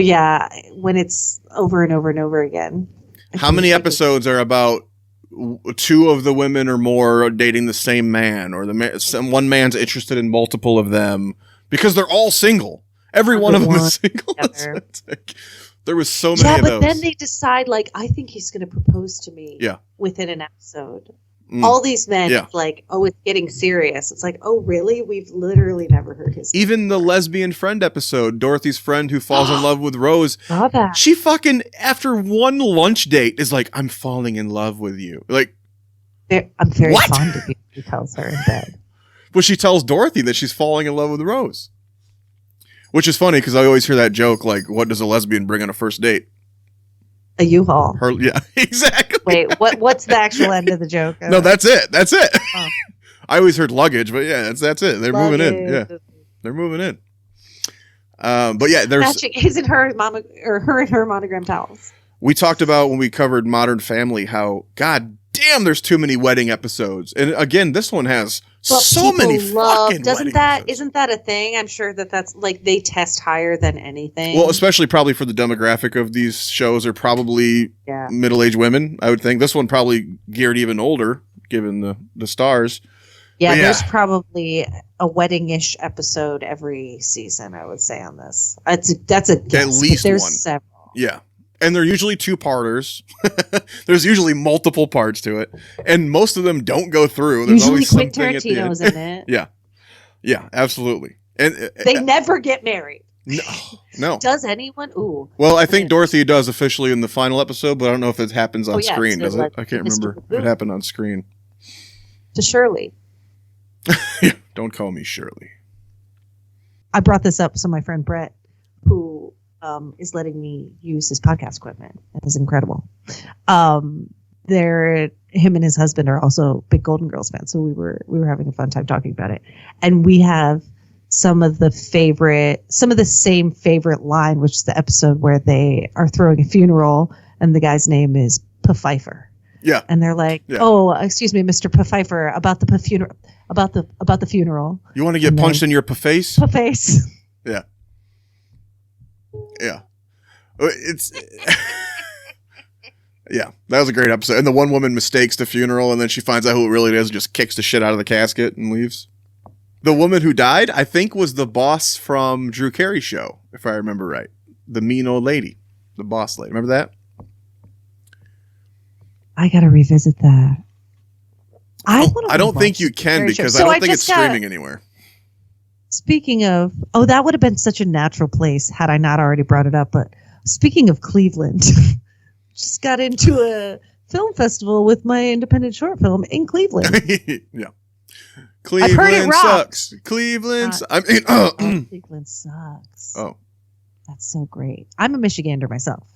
when it's over and over and over again. How many episodes are about two of the women or more dating the same man, or one man's interested in multiple of them because they're all single. Every one of them is single. There was so many of those. Yeah, but then they decide, like, I think he's going to propose to me within an episode. All these men, it's like, oh, it's getting serious. It's like, oh, really? We've literally never heard his name. Even the lesbian friend episode, Dorothy's friend who falls in love with Rose. Saw that. She fucking, after one lunch date, is like, I'm falling in love with you. Like, I'm very fond of you, she tells her in bed. Well, she tells Dorothy that she's falling in love with Rose. Which is funny because I always hear that joke, like, what does a lesbian bring on a first date? A U-Haul. Yeah, exactly. Wait, what's the actual end of the joke? No, that's it. That's it. Oh. I always heard luggage, but yeah, that's it. They're moving in. Yeah, Luggage. they're moving in. But yeah, there's. Matching his and her mama, or her and her monogram towels. We talked about when we covered Modern Family how god damn there's too many wedding episodes, and again this one has so many fucking wedding episodes. Isn't that a thing? I'm sure that's like they test higher than anything. Well, especially probably for the demographic of these shows are probably middle-aged women. I would think this one probably geared even older, given the stars. Yeah, there's probably a wedding-ish episode every season, I would say, on this. That's a guess, at least there's one. Several. Yeah. And they're usually two-parters. There's usually multiple parts to it. And most of them don't go through. There's Usually always Quentin something at the end. Tarantino's in it. Yeah. Yeah, absolutely. And They never get married. No. Does anyone? Ooh. Well, I think Dorothy does officially in the final episode, but I don't know if it happens on screen, does it? I can't remember if it happened on screen. To Shirley. Yeah, don't call me Shirley. I brought this up, so my friend Brett, who is letting me use his podcast equipment, that is incredible. Him and his husband are also big Golden Girls fans, so we were having a fun time talking about it. And we have some of the same favorite line, which is the episode where they are throwing a funeral, and the guy's name is Pfeiffer. Yeah, and they're like, "Oh, excuse me, Mr. Pfeiffer, about the funeral." About the funeral. You want to get punched in your face? Face. Yeah. Yeah. It's yeah, that was a great episode. And the one woman mistakes the funeral, and then she finds out who it really is and just kicks the shit out of the casket and leaves. The woman who died, I think, was the boss from Drew Carey's show, if I remember right. The mean old lady. The boss lady. Remember that? I gotta revisit that. I don't think you can because I don't think it's streaming anywhere. Speaking of, that would have been such a natural place had I not already brought it up. But speaking of Cleveland, just got into a film festival with my independent short film in Cleveland. Yeah. Cleveland I've heard it sucks. Cleveland sucks. Oh. That's so great. I'm a Michigander myself.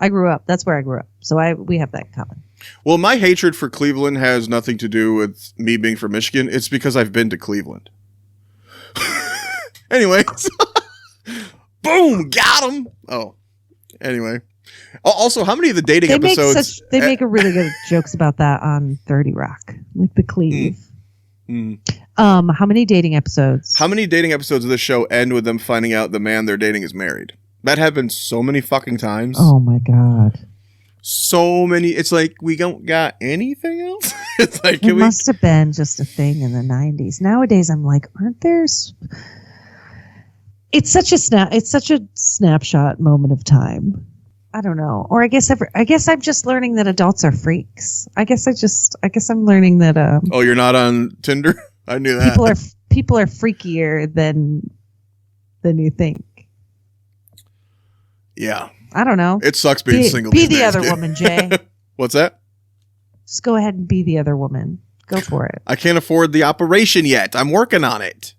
I grew up. That's where I grew up. So we have that in common. Well, my hatred for Cleveland has nothing to do with me being from Michigan. It's because I've been to Cleveland. Anyway. Boom! Got him! Oh. Anyway. Also, how many of the dating episodes... They make a really good jokes about that on 30 Rock. Like the Cleve. How many dating episodes? How many dating episodes of this show end with them finding out the man they're dating is married? That happened so many fucking times. Oh my God. So many. It's like, we don't got anything else? It's like, it must have been just a thing in the 90s. Nowadays, I'm like, aren't there... It's such a snapshot moment of time. I don't know. Or I guess I'm just learning that adults are freaks. I guess I'm learning that oh, you're not on Tinder? I knew that. People are freakier than you think. Yeah. I don't know. It sucks being single. Be the other woman, Jay. What's that? Just go ahead and be the other woman. Go for it. I can't afford the operation yet. I'm working on it.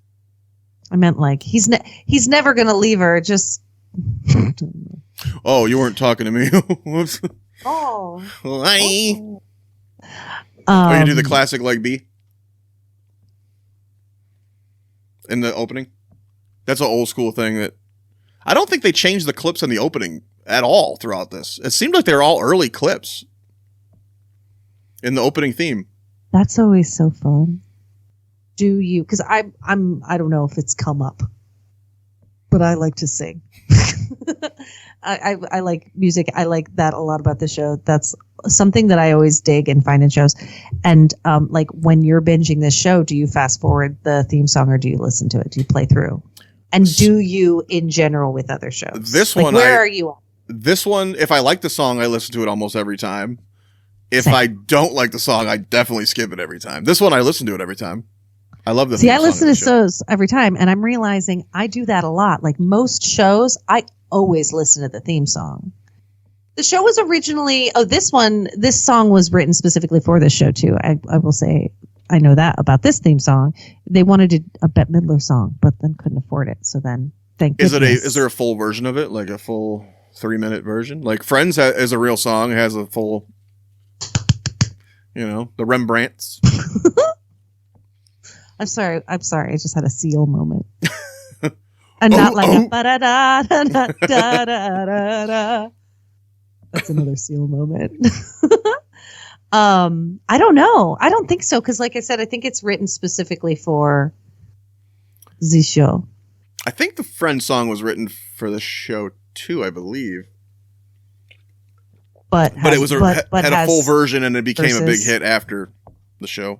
I meant like he's never gonna leave her. Just. Oh, you weren't talking to me. Whoops. Oh. Hi. Oh, you do the classic like B in the opening. That's an old school thing that I don't think they changed the clips in the opening at all throughout this. It seemed like they're all early clips in the opening theme. That's always so fun. Do you? Because I don't know if it's come up, but I like to sing. I like music. I like that a lot about the show. That's something that I always dig and find in shows. And like when you're binging this show, do you fast forward the theme song or do you listen to it? Do you play through? And do you in general with other shows? This one, where are you on? This one, if I like the song, I listen to it almost every time. If I don't like the song, I definitely skip it every time. This one, I listen to it every time. I love the theme I song listen to shows every time, and I'm realizing I do that a lot. Like most shows, I always listen to the theme song. The show was originally, this song was written specifically for this show too. I will say, I know that about this theme song. They wanted a Bette Midler song, but then couldn't afford it. So then, thank goodness. Is there a full version of it? Like a full 3-minute version? Like Friends is a real song, has a full You know, the Rembrandts. I'm sorry. I just had a seal moment. And not like a ba-da-da-da-da-da-da-da. That's another seal moment. I don't know. I don't think so. Because like I said, I think it's written specifically for the show. I think the Friend song was written for the show too, I believe. But it was had a full version and it became a big hit after the show.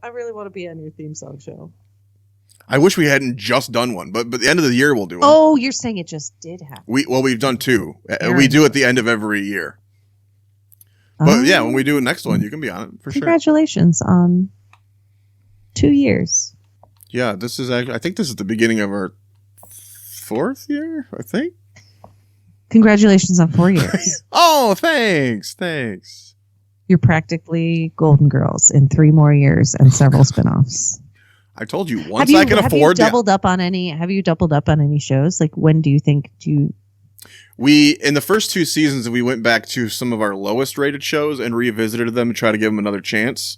I really want to be on your theme song show. I wish we hadn't just done one, but the end of the year we'll do one. Oh, you're saying it just did happen. We've done two. We do at the end of every year. But yeah, when we do a next one, you can be on it for sure. Congratulations on 2 years. Yeah, this is actually, I think this is the beginning of our 4th year, I think. Congratulations on 4 years. Oh, thanks. You're practically Golden Girls in 3 more years and several spinoffs. I told you once I can afford. Have you doubled up on any shows? Like, when do you think we, in the first 2 seasons, we went back to some of our lowest rated shows and revisited them to try to give them another chance,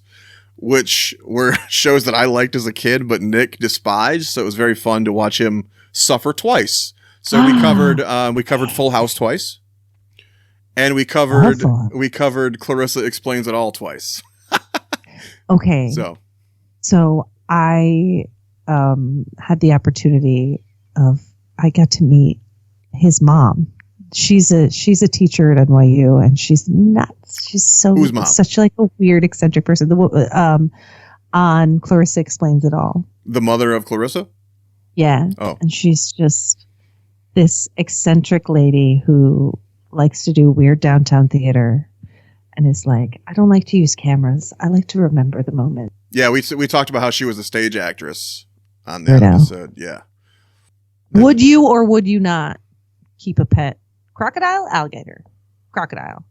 which were shows that I liked as a kid, but Nick despised. So it was very fun to watch him suffer twice. So we covered Full House twice, and we covered Clarissa Explains It All twice. Okay. So I had the opportunity I got to meet his mom. She's a teacher at NYU, and she's nuts. She's such like a weird, eccentric person. On Clarissa Explains It All. The mother of Clarissa? Yeah. Oh. And she's just this eccentric lady who likes to do weird downtown theater and is like, I don't like to use cameras. I like to remember the moment. Yeah, we talked about how she was a stage actress on that episode. Yeah. Would you or would you not keep a pet? Crocodile? Alligator? Crocodile.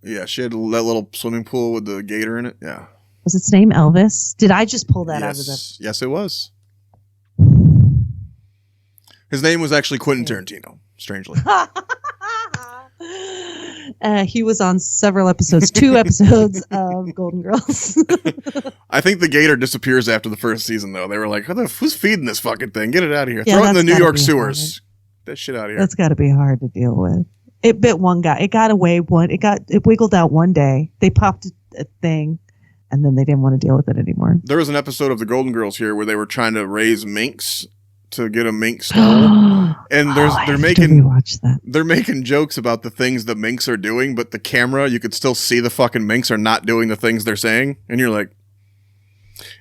Yeah, she had that little swimming pool with the gator in it. Yeah. Was its name Elvis? Did I just pull that out of the... Yes, it was. His name was actually Quentin Tarantino, strangely. He was on several episodes, 2 episodes of Golden Girls. I think the gator disappears after the first season, though. They were like, who's feeding this fucking thing? Get it out of here. Yeah, throw it in the New York sewers. Get that shit out of here. That's got to be hard to deal with. It bit one guy. It got away it wiggled out one day. They popped a thing, and then they didn't want to deal with it anymore. There was an episode of the Golden Girls here where they were trying to raise minks to get a mink stole, and they're making jokes about the things the minks are doing, but the camera, you could still see the fucking minks are not doing the things they're saying, and you're like,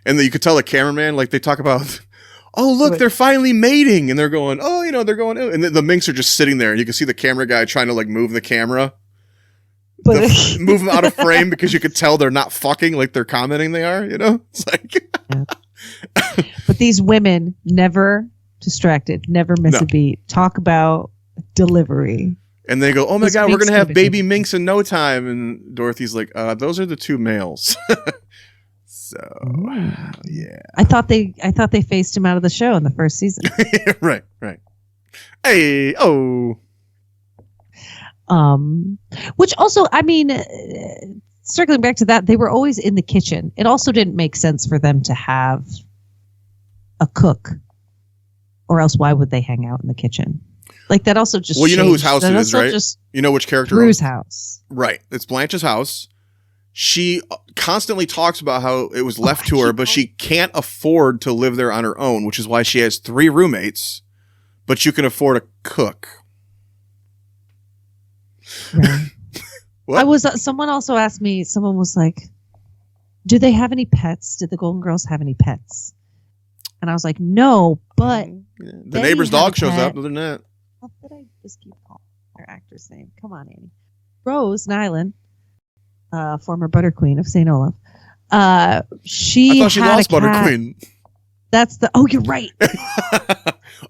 and you could tell the cameraman, like, they talk about, oh look, they're finally mating, and they're going, they're going, and the minks are just sitting there, and you can see the camera guy trying to like move the camera, move them out of frame because you could tell they're not fucking like they're commenting they are, it's like. Yeah. But these women never distracted, never miss a beat. Talk about delivery. And they go, oh my God, we're going to have baby minks in no time. And Dorothy's like, those are the 2 males. So, yeah. I thought they phased him out of the show in the first season. Right. Hey, oh. Which also, I mean, circling back to that, they were always in the kitchen. It also didn't make sense for them to have a cook, or else why would they hang out in the kitchen? Like, that also just you know whose house it is, right? You know which character? Drew's house. Right. It's Blanche's house. She constantly talks about how it was left to her, but she can't afford to live there on her own, which is why she has 3 roommates, but you can afford a cook. Right. What? Someone also asked me, someone was like, do they have any pets? Did the Golden Girls have any pets? And I was like, no, but the neighbor's dog shows up. Other than that, how did I just keep calling their actor's name? Come on, Annie. Rose Nyland, former Butter Queen of St. Olaf. I thought she lost Butter Queen. That's the. Oh, you're right.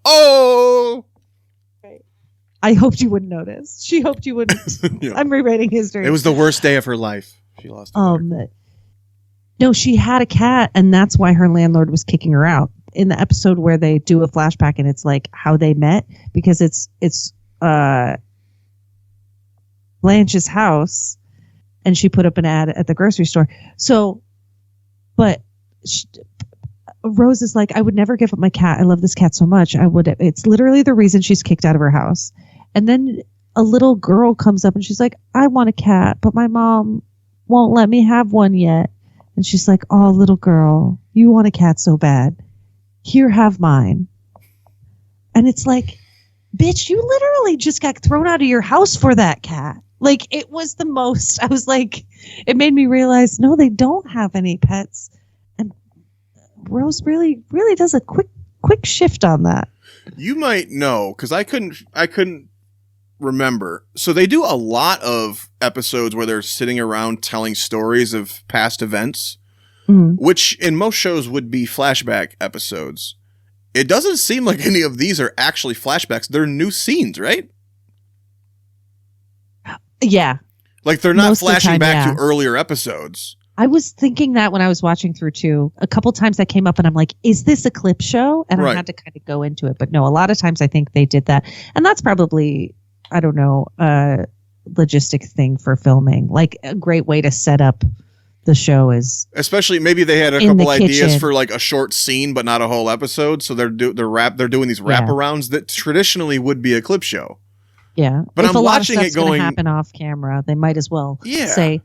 Oh. I hoped you wouldn't notice. She hoped you wouldn't. Yeah. I'm rewriting history. It was the worst day of her life. She lost. No, she had a cat, and that's why her landlord was kicking her out. In the episode where they do a flashback, and it's like how they met, because it's Blanche's house, and she put up an ad at the grocery store. So, but Rose is like, I would never give up my cat. I love this cat so much. It's literally the reason she's kicked out of her house. And then a little girl comes up and she's like, I want a cat, but my mom won't let me have one yet. And she's like, oh, little girl, you want a cat so bad. Here, have mine. And it's like, bitch, you literally just got thrown out of your house for that cat. Like, it was the most, I was like, it made me realize, no, they don't have any pets. And Rose really, really does a quick shift on that. You might know, because I couldn't remember. So they do a lot of episodes where they're sitting around telling stories of past events, which in most shows would be flashback episodes. It doesn't seem like any of these are actually flashbacks. They're new scenes, right? Yeah. Like they're not flashing back to earlier episodes. I was thinking that when I was watching through too. A couple times I came up and I'm like, is this a clip show? And I had to kind of go into it. But no, a lot of times I think they did that. And that's probably, I don't know, a logistic thing for filming. Like a great way to set up the show is. Especially maybe they had a couple ideas for like a short scene, but not a whole episode. So they're doing these wraparounds that traditionally would be a clip show. Yeah. But I'm watching it going happen off camera. They might as well say,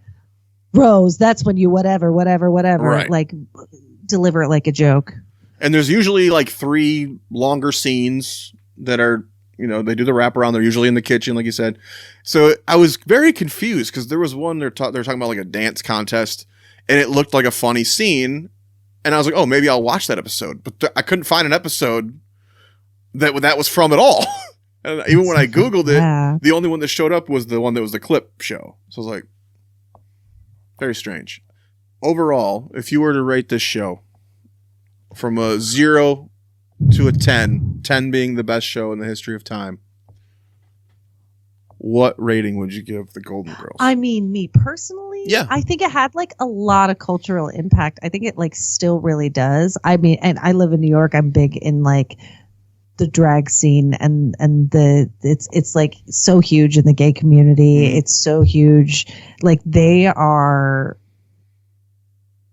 Rose, that's when you whatever. Right. Like deliver it like a joke. And there's usually like 3 longer scenes that are, they do the wraparound. They're usually in the kitchen, like you said. So I was very confused because there was one they're talking about like a dance contest, and it looked like a funny scene. And I was like, oh, maybe I'll watch that episode. But I couldn't find an episode that was from at all. And even when I Googled it, the only one that showed up was the one that was the clip show. So I was like, very strange. Overall, if you were to rate this show from a 0 to a 10, 10 being the best show in the history of time, what rating would you give the Golden Girls? I mean, me personally, I think it had like a lot of cultural impact. I think it like still really does. I mean, and I live in New York. I'm big in like the drag scene and it's like so huge in the gay community. It's so huge. Like they are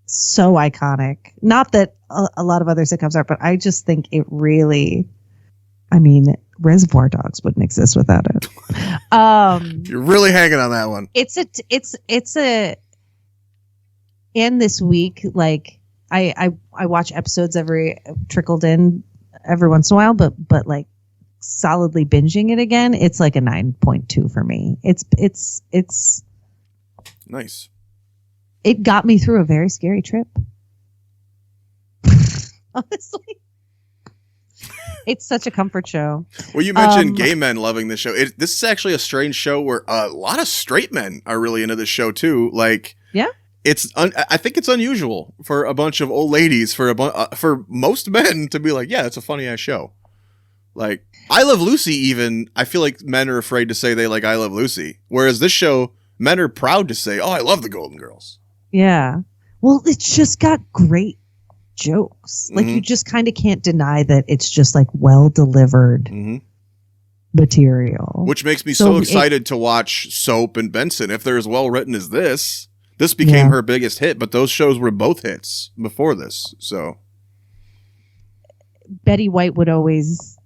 so iconic. Not that a lot of other sitcoms are, but I just think it really, I mean, Reservoir Dogs wouldn't exist without it. You're really hanging on that one. And this week, like I watch episodes trickled in every once in a while, but like solidly binging it again, it's like a 9.2 for me. It's nice. It got me through a very scary trip. Honestly, it's such a comfort show. Well, you mentioned gay men loving this show. This is actually a strange show where a lot of straight men are really into this show too. Like, yeah. I think it's unusual for a bunch of old ladies, for most men to be like, yeah, it's a funny ass show. Like I Love Lucy, even I feel like men are afraid to say they like I Love Lucy, whereas this show, men are proud to say, oh, I love the Golden Girls. Yeah, well, it's just got great jokes. Like you just kind of can't deny that it's just like well delivered material, which makes me so excited to watch Soap and Benson. If they're as well written as this. This became her biggest hit, but those shows were both hits before this. So Betty White would always,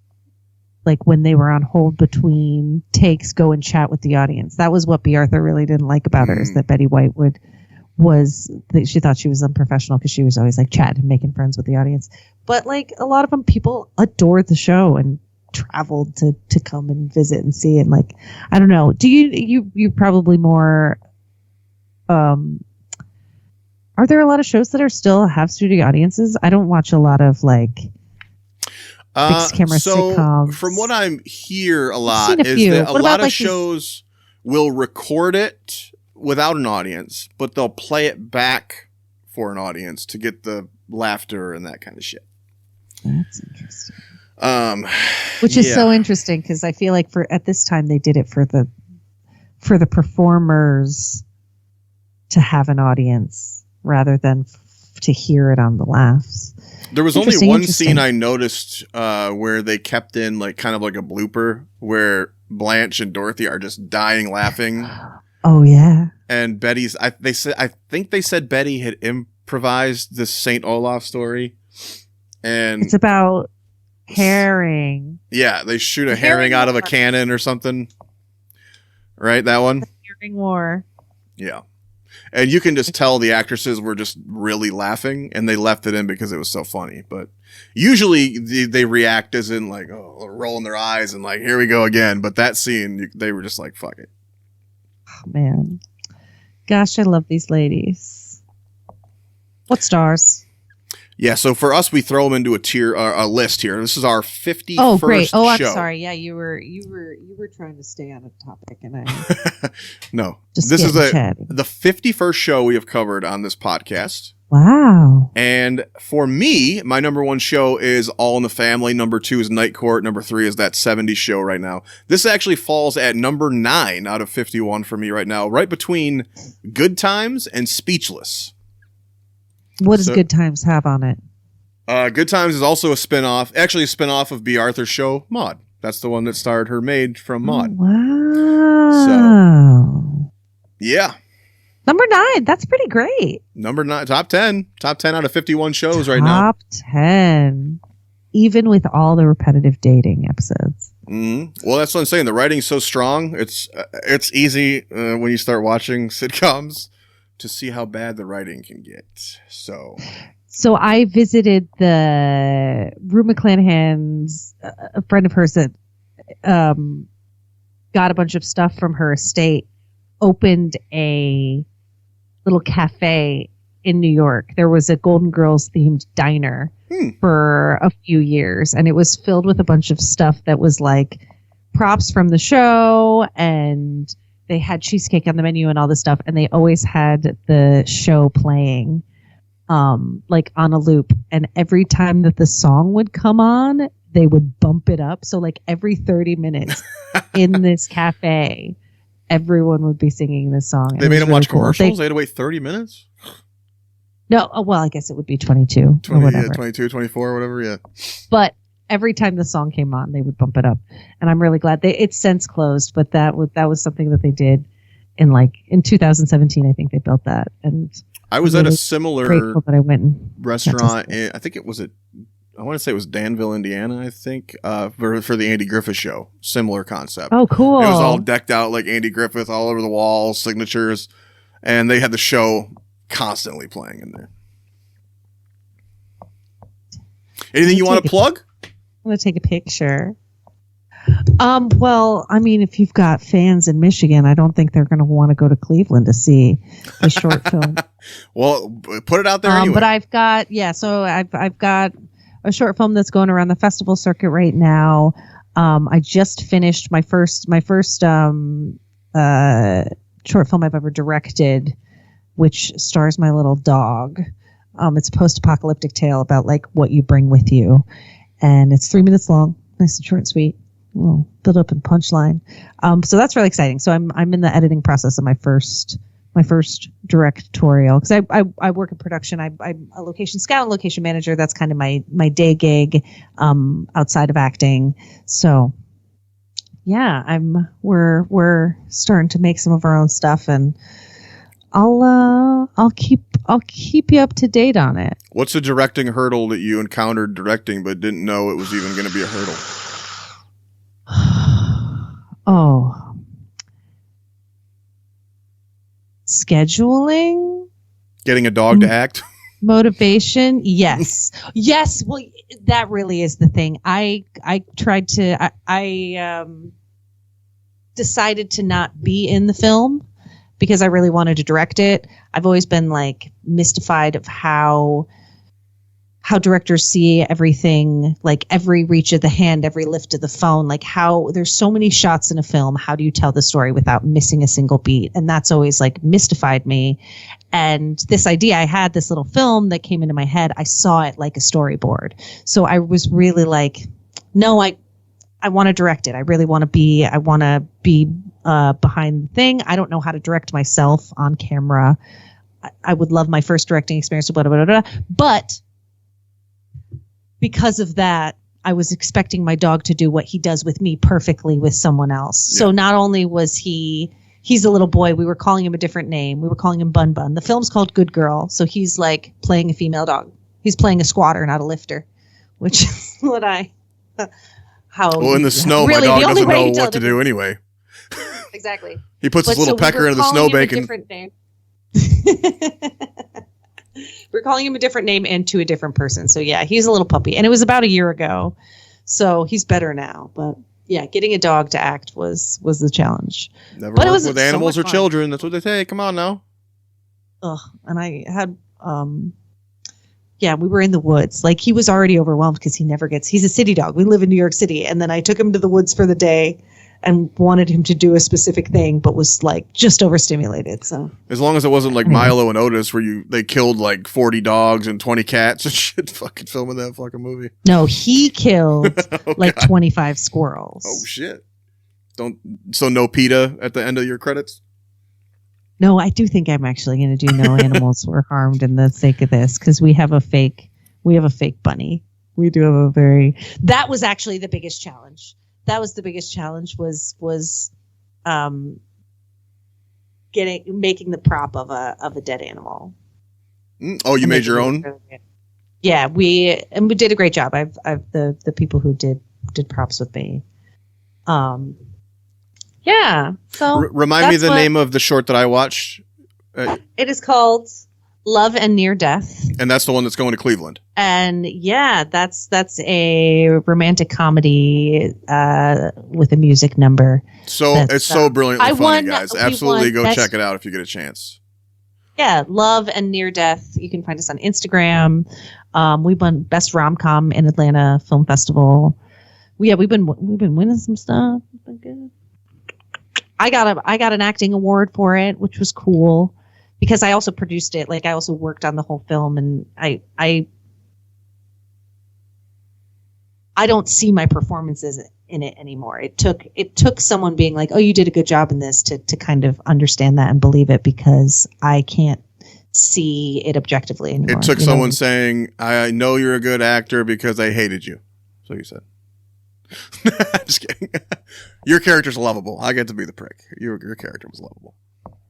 like when they were on hold between takes, go and chat with the audience. That was what B. Arthur really didn't like about her, is that Betty White she thought she was unprofessional because she was always like chatting and making friends with the audience. But like a lot of them, people adored the show and traveled to come and visit and see it. And like, I don't know. Do you probably more... are there a lot of shows that are still have studio audiences? I don't watch a lot of like fixed camera sitcoms. From what I'm hear a lot is that a lot of shows will record it without an audience, but they'll play it back for an audience to get the laughter and that kind of shit. That's interesting. Which is so interesting because I feel like at this time they did it for the performers to have an audience rather than to hear it on the laughs. There was only one scene I noticed where they kept in like kind of like a blooper where Blanche and Dorothy are just dying laughing. Oh yeah. And Betty's, I think they said Betty had improvised this St. Olaf story. And it's about herring. Yeah, they shoot a herring out of a cannon or something. Right, that one? The herring war. Yeah. And you can just tell the actresses were just really laughing, and they left it in because it was so funny. But usually they react as in like, oh, rolling their eyes and like, here we go again. But that scene, they were just like, fuck it. Oh, man. Gosh, I love these ladies. What stars? Yeah, so for us, we throw them into a tier, a list here. This is our 51st Oh, great! Oh, I'm show. sorry. Yeah, you were trying to stay on a topic, and I no. Just this is chatty. the 51st show we have covered on this podcast. Wow. And for me, my number one show is All in the Family. Number 2 is Night Court. Number 3 is That 70s Show right now. This actually falls at number 9 out of 51 for me right now, right between Good Times and Speechless. What does Good Times have on it? Good Times is also a spinoff, actually a spinoff of B. Arthur's show, Maude. That's the one that starred her maid from Maude. Wow. So, yeah. Number 9. That's pretty great. Number 9, top 10 out of 51 shows right now. Top 10. Even with all the repetitive dating episodes. Mm-hmm. Well, that's what I'm saying. The writing's so strong. It's easy when you start watching sitcoms to see how bad the writing can get. So I visited the Rue McClanahan's, a friend of hers that got a bunch of stuff from her estate, opened a little cafe in New York. There was a Golden Girls themed diner for a few years, and it was filled with a bunch of stuff that was like props from the show, and they had cheesecake on the menu and all this stuff, and they always had the show playing like on a loop, and every time that the song would come on, they would bump it up. So like every 30 minutes in this cafe, everyone would be singing this song. They made them watch commercials? They had to wait 30 minutes? No, well, I guess it would be 22 or whatever. Yeah, 22, 24, whatever, yeah. But every time the song came on, they would bump it up. And I'm really glad. It's since closed, but that was something that they did in 2017. I think they built that. And I was at a similar that I went and restaurant. I think it was I want to say it was Danville, Indiana, I think, for the Andy Griffith show. Similar concept. Oh, cool. It was all decked out like Andy Griffith, all over the walls, signatures. And they had the show constantly playing in there. Anything you want to plug? I'm going to take a picture. Well, I mean, if you've got fans in Michigan, I don't think they're going to want to go to Cleveland to see the short film. Well, put it out there anyway. But I've got a short film that's going around the festival circuit right now. I just finished my first short film I've ever directed, which stars my little dog. It's a post-apocalyptic tale about like what you bring with you, and it's 3 minutes long, nice and short and sweet. We'll build up in punchline. So that's really exciting. So I'm in the editing process of my first directorial, because I work in production. I'm a location scout and location manager. That's kind of my day gig outside of acting. So yeah, we're starting to make some of our own stuff, and I'll keep you up to date on it. What's a directing hurdle that you encountered directing but didn't know it was even going to be a hurdle? Oh, scheduling, getting a dog to act, motivation. Yes. Well, that really is the thing. I decided to not be in the film because I really wanted to direct it. I've always been like mystified of how directors see everything, like every reach of the hand, every lift of the phone, like how there's so many shots in a film. How do you tell the story without missing a single beat? And that's always like mystified me. And this idea, I had this little film that came into my head. I saw it like a storyboard. So I was really like, no, I want to direct it. I really want to be behind the thing. I don't know how to direct myself on camera. I would love my first directing experience, blah, blah, blah, blah. But because of that, I was expecting my dog to do what he does with me perfectly with someone else. Yeah. So not only was he he's a little boy. We were calling him a different name. We were calling him Bun Bun. The film's called Good Girl. So he's like playing a female dog. He's playing a squatter, not a lifter, which is what well, in the snow, really, my dog doesn't know what to do anyway. Exactly. He puts his little pecker into the snow bacon. We're calling him a different name and to a different person. So yeah, he's a little puppy, and it was about a year ago. So he's better now. But yeah, getting a dog to act was the challenge. Never work with animals or children. That's what they say. Come on now. Ugh, and I had yeah, we were in the woods. Like, he was already overwhelmed because he's a city dog. We live in New York City. And then I took him to the woods for the day and wanted him to do a specific thing, but was like just overstimulated. So as long as it wasn't like Milo and Otis where they killed like 40 dogs and 20 cats and shit, fucking filming that fucking movie. No, he killed 25 squirrels. Oh shit. So no PETA at the end of your credits? No, I do think I'm actually going to do no animals were harmed in the sake of this, because we have a fake bunny. We do have that was actually the biggest challenge. That was the biggest challenge was making the prop of a dead animal. Oh, you made your own? Yeah, we did a great job. I've the people who did props with me. Yeah. So remind me the name of the short that I watched. It is called Love and Near Death. And that's the one that's going to Cleveland. And yeah, that's a romantic comedy with a music number. So it's so brilliantly funny, guys. Absolutely go check it out if you get a chance. Yeah, Love and Near Death. You can find us on Instagram. We won Best Rom-Com in Atlanta Film Festival. We've been winning some stuff. It's been good. I got an acting award for it, which was cool because I also produced it. Like, I also worked on the whole film, and I don't see my performances in it anymore. It took someone being like, "Oh, you did a good job in this," to kind of understand that and believe it, because I can't see it objectively anymore. It took someone saying, "I know you're a good actor because I hated you." So you said. Just kidding. Your character's lovable. I get to be the prick. Your character was lovable.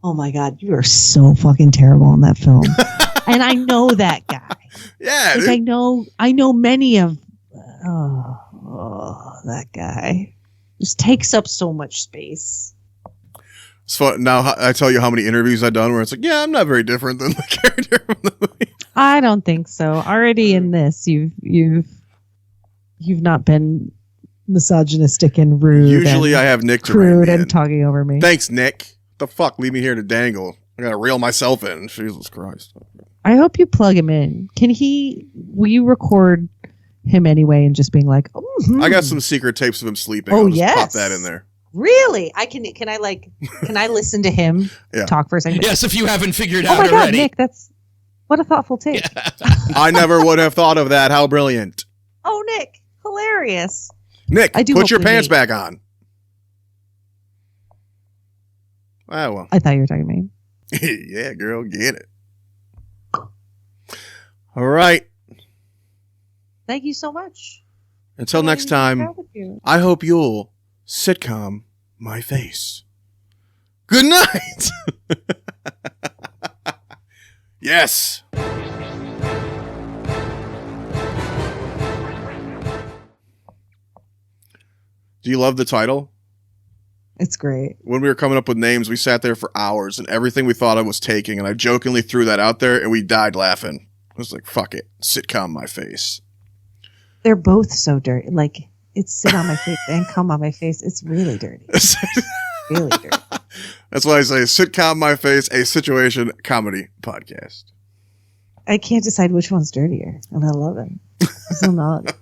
Oh my god, you are so fucking terrible in that film. And I know that guy. Yeah, like, I know many of that guy. Just takes up so much space. So now I tell you how many interviews I've done where it's like, yeah, I'm not very different than the character from the movie. I don't think so. Already in this, you've not been misogynistic and rude. Usually I have Nick to rude and talking over me. Thanks, Nick. The fuck, leave me here to dangle. I gotta reel myself in. Jesus Christ. I hope you plug him in. Will you record him anyway and just being like, I got some secret tapes of him sleeping. Oh, I'll just pop that in there. Really? Can I listen to him talk for a second? Yes, if you haven't figured out already. Oh my god, Nick, what a thoughtful tape. Yeah. I never would have thought of that. How brilliant. Oh, Nick, hilarious. Nick, put your pants back on. Ah, well. I thought you were talking to me. Yeah, girl, get it. All right. Thank you so much. Until next time, I hope you'll sitcom my face. Good night. Yes. Do you love the title? It's great. When we were coming up with names, we sat there for hours, and everything we thought I was taking, and I jokingly threw that out there, and we died laughing. I was like, fuck it. Sitcom my face. They're both so dirty. Like, it's sit on my face and come on my face. It's really dirty. Really dirty. That's why I say sitcom my face, a situation comedy podcast. I can't decide which one's dirtier, and I love it. I still know it.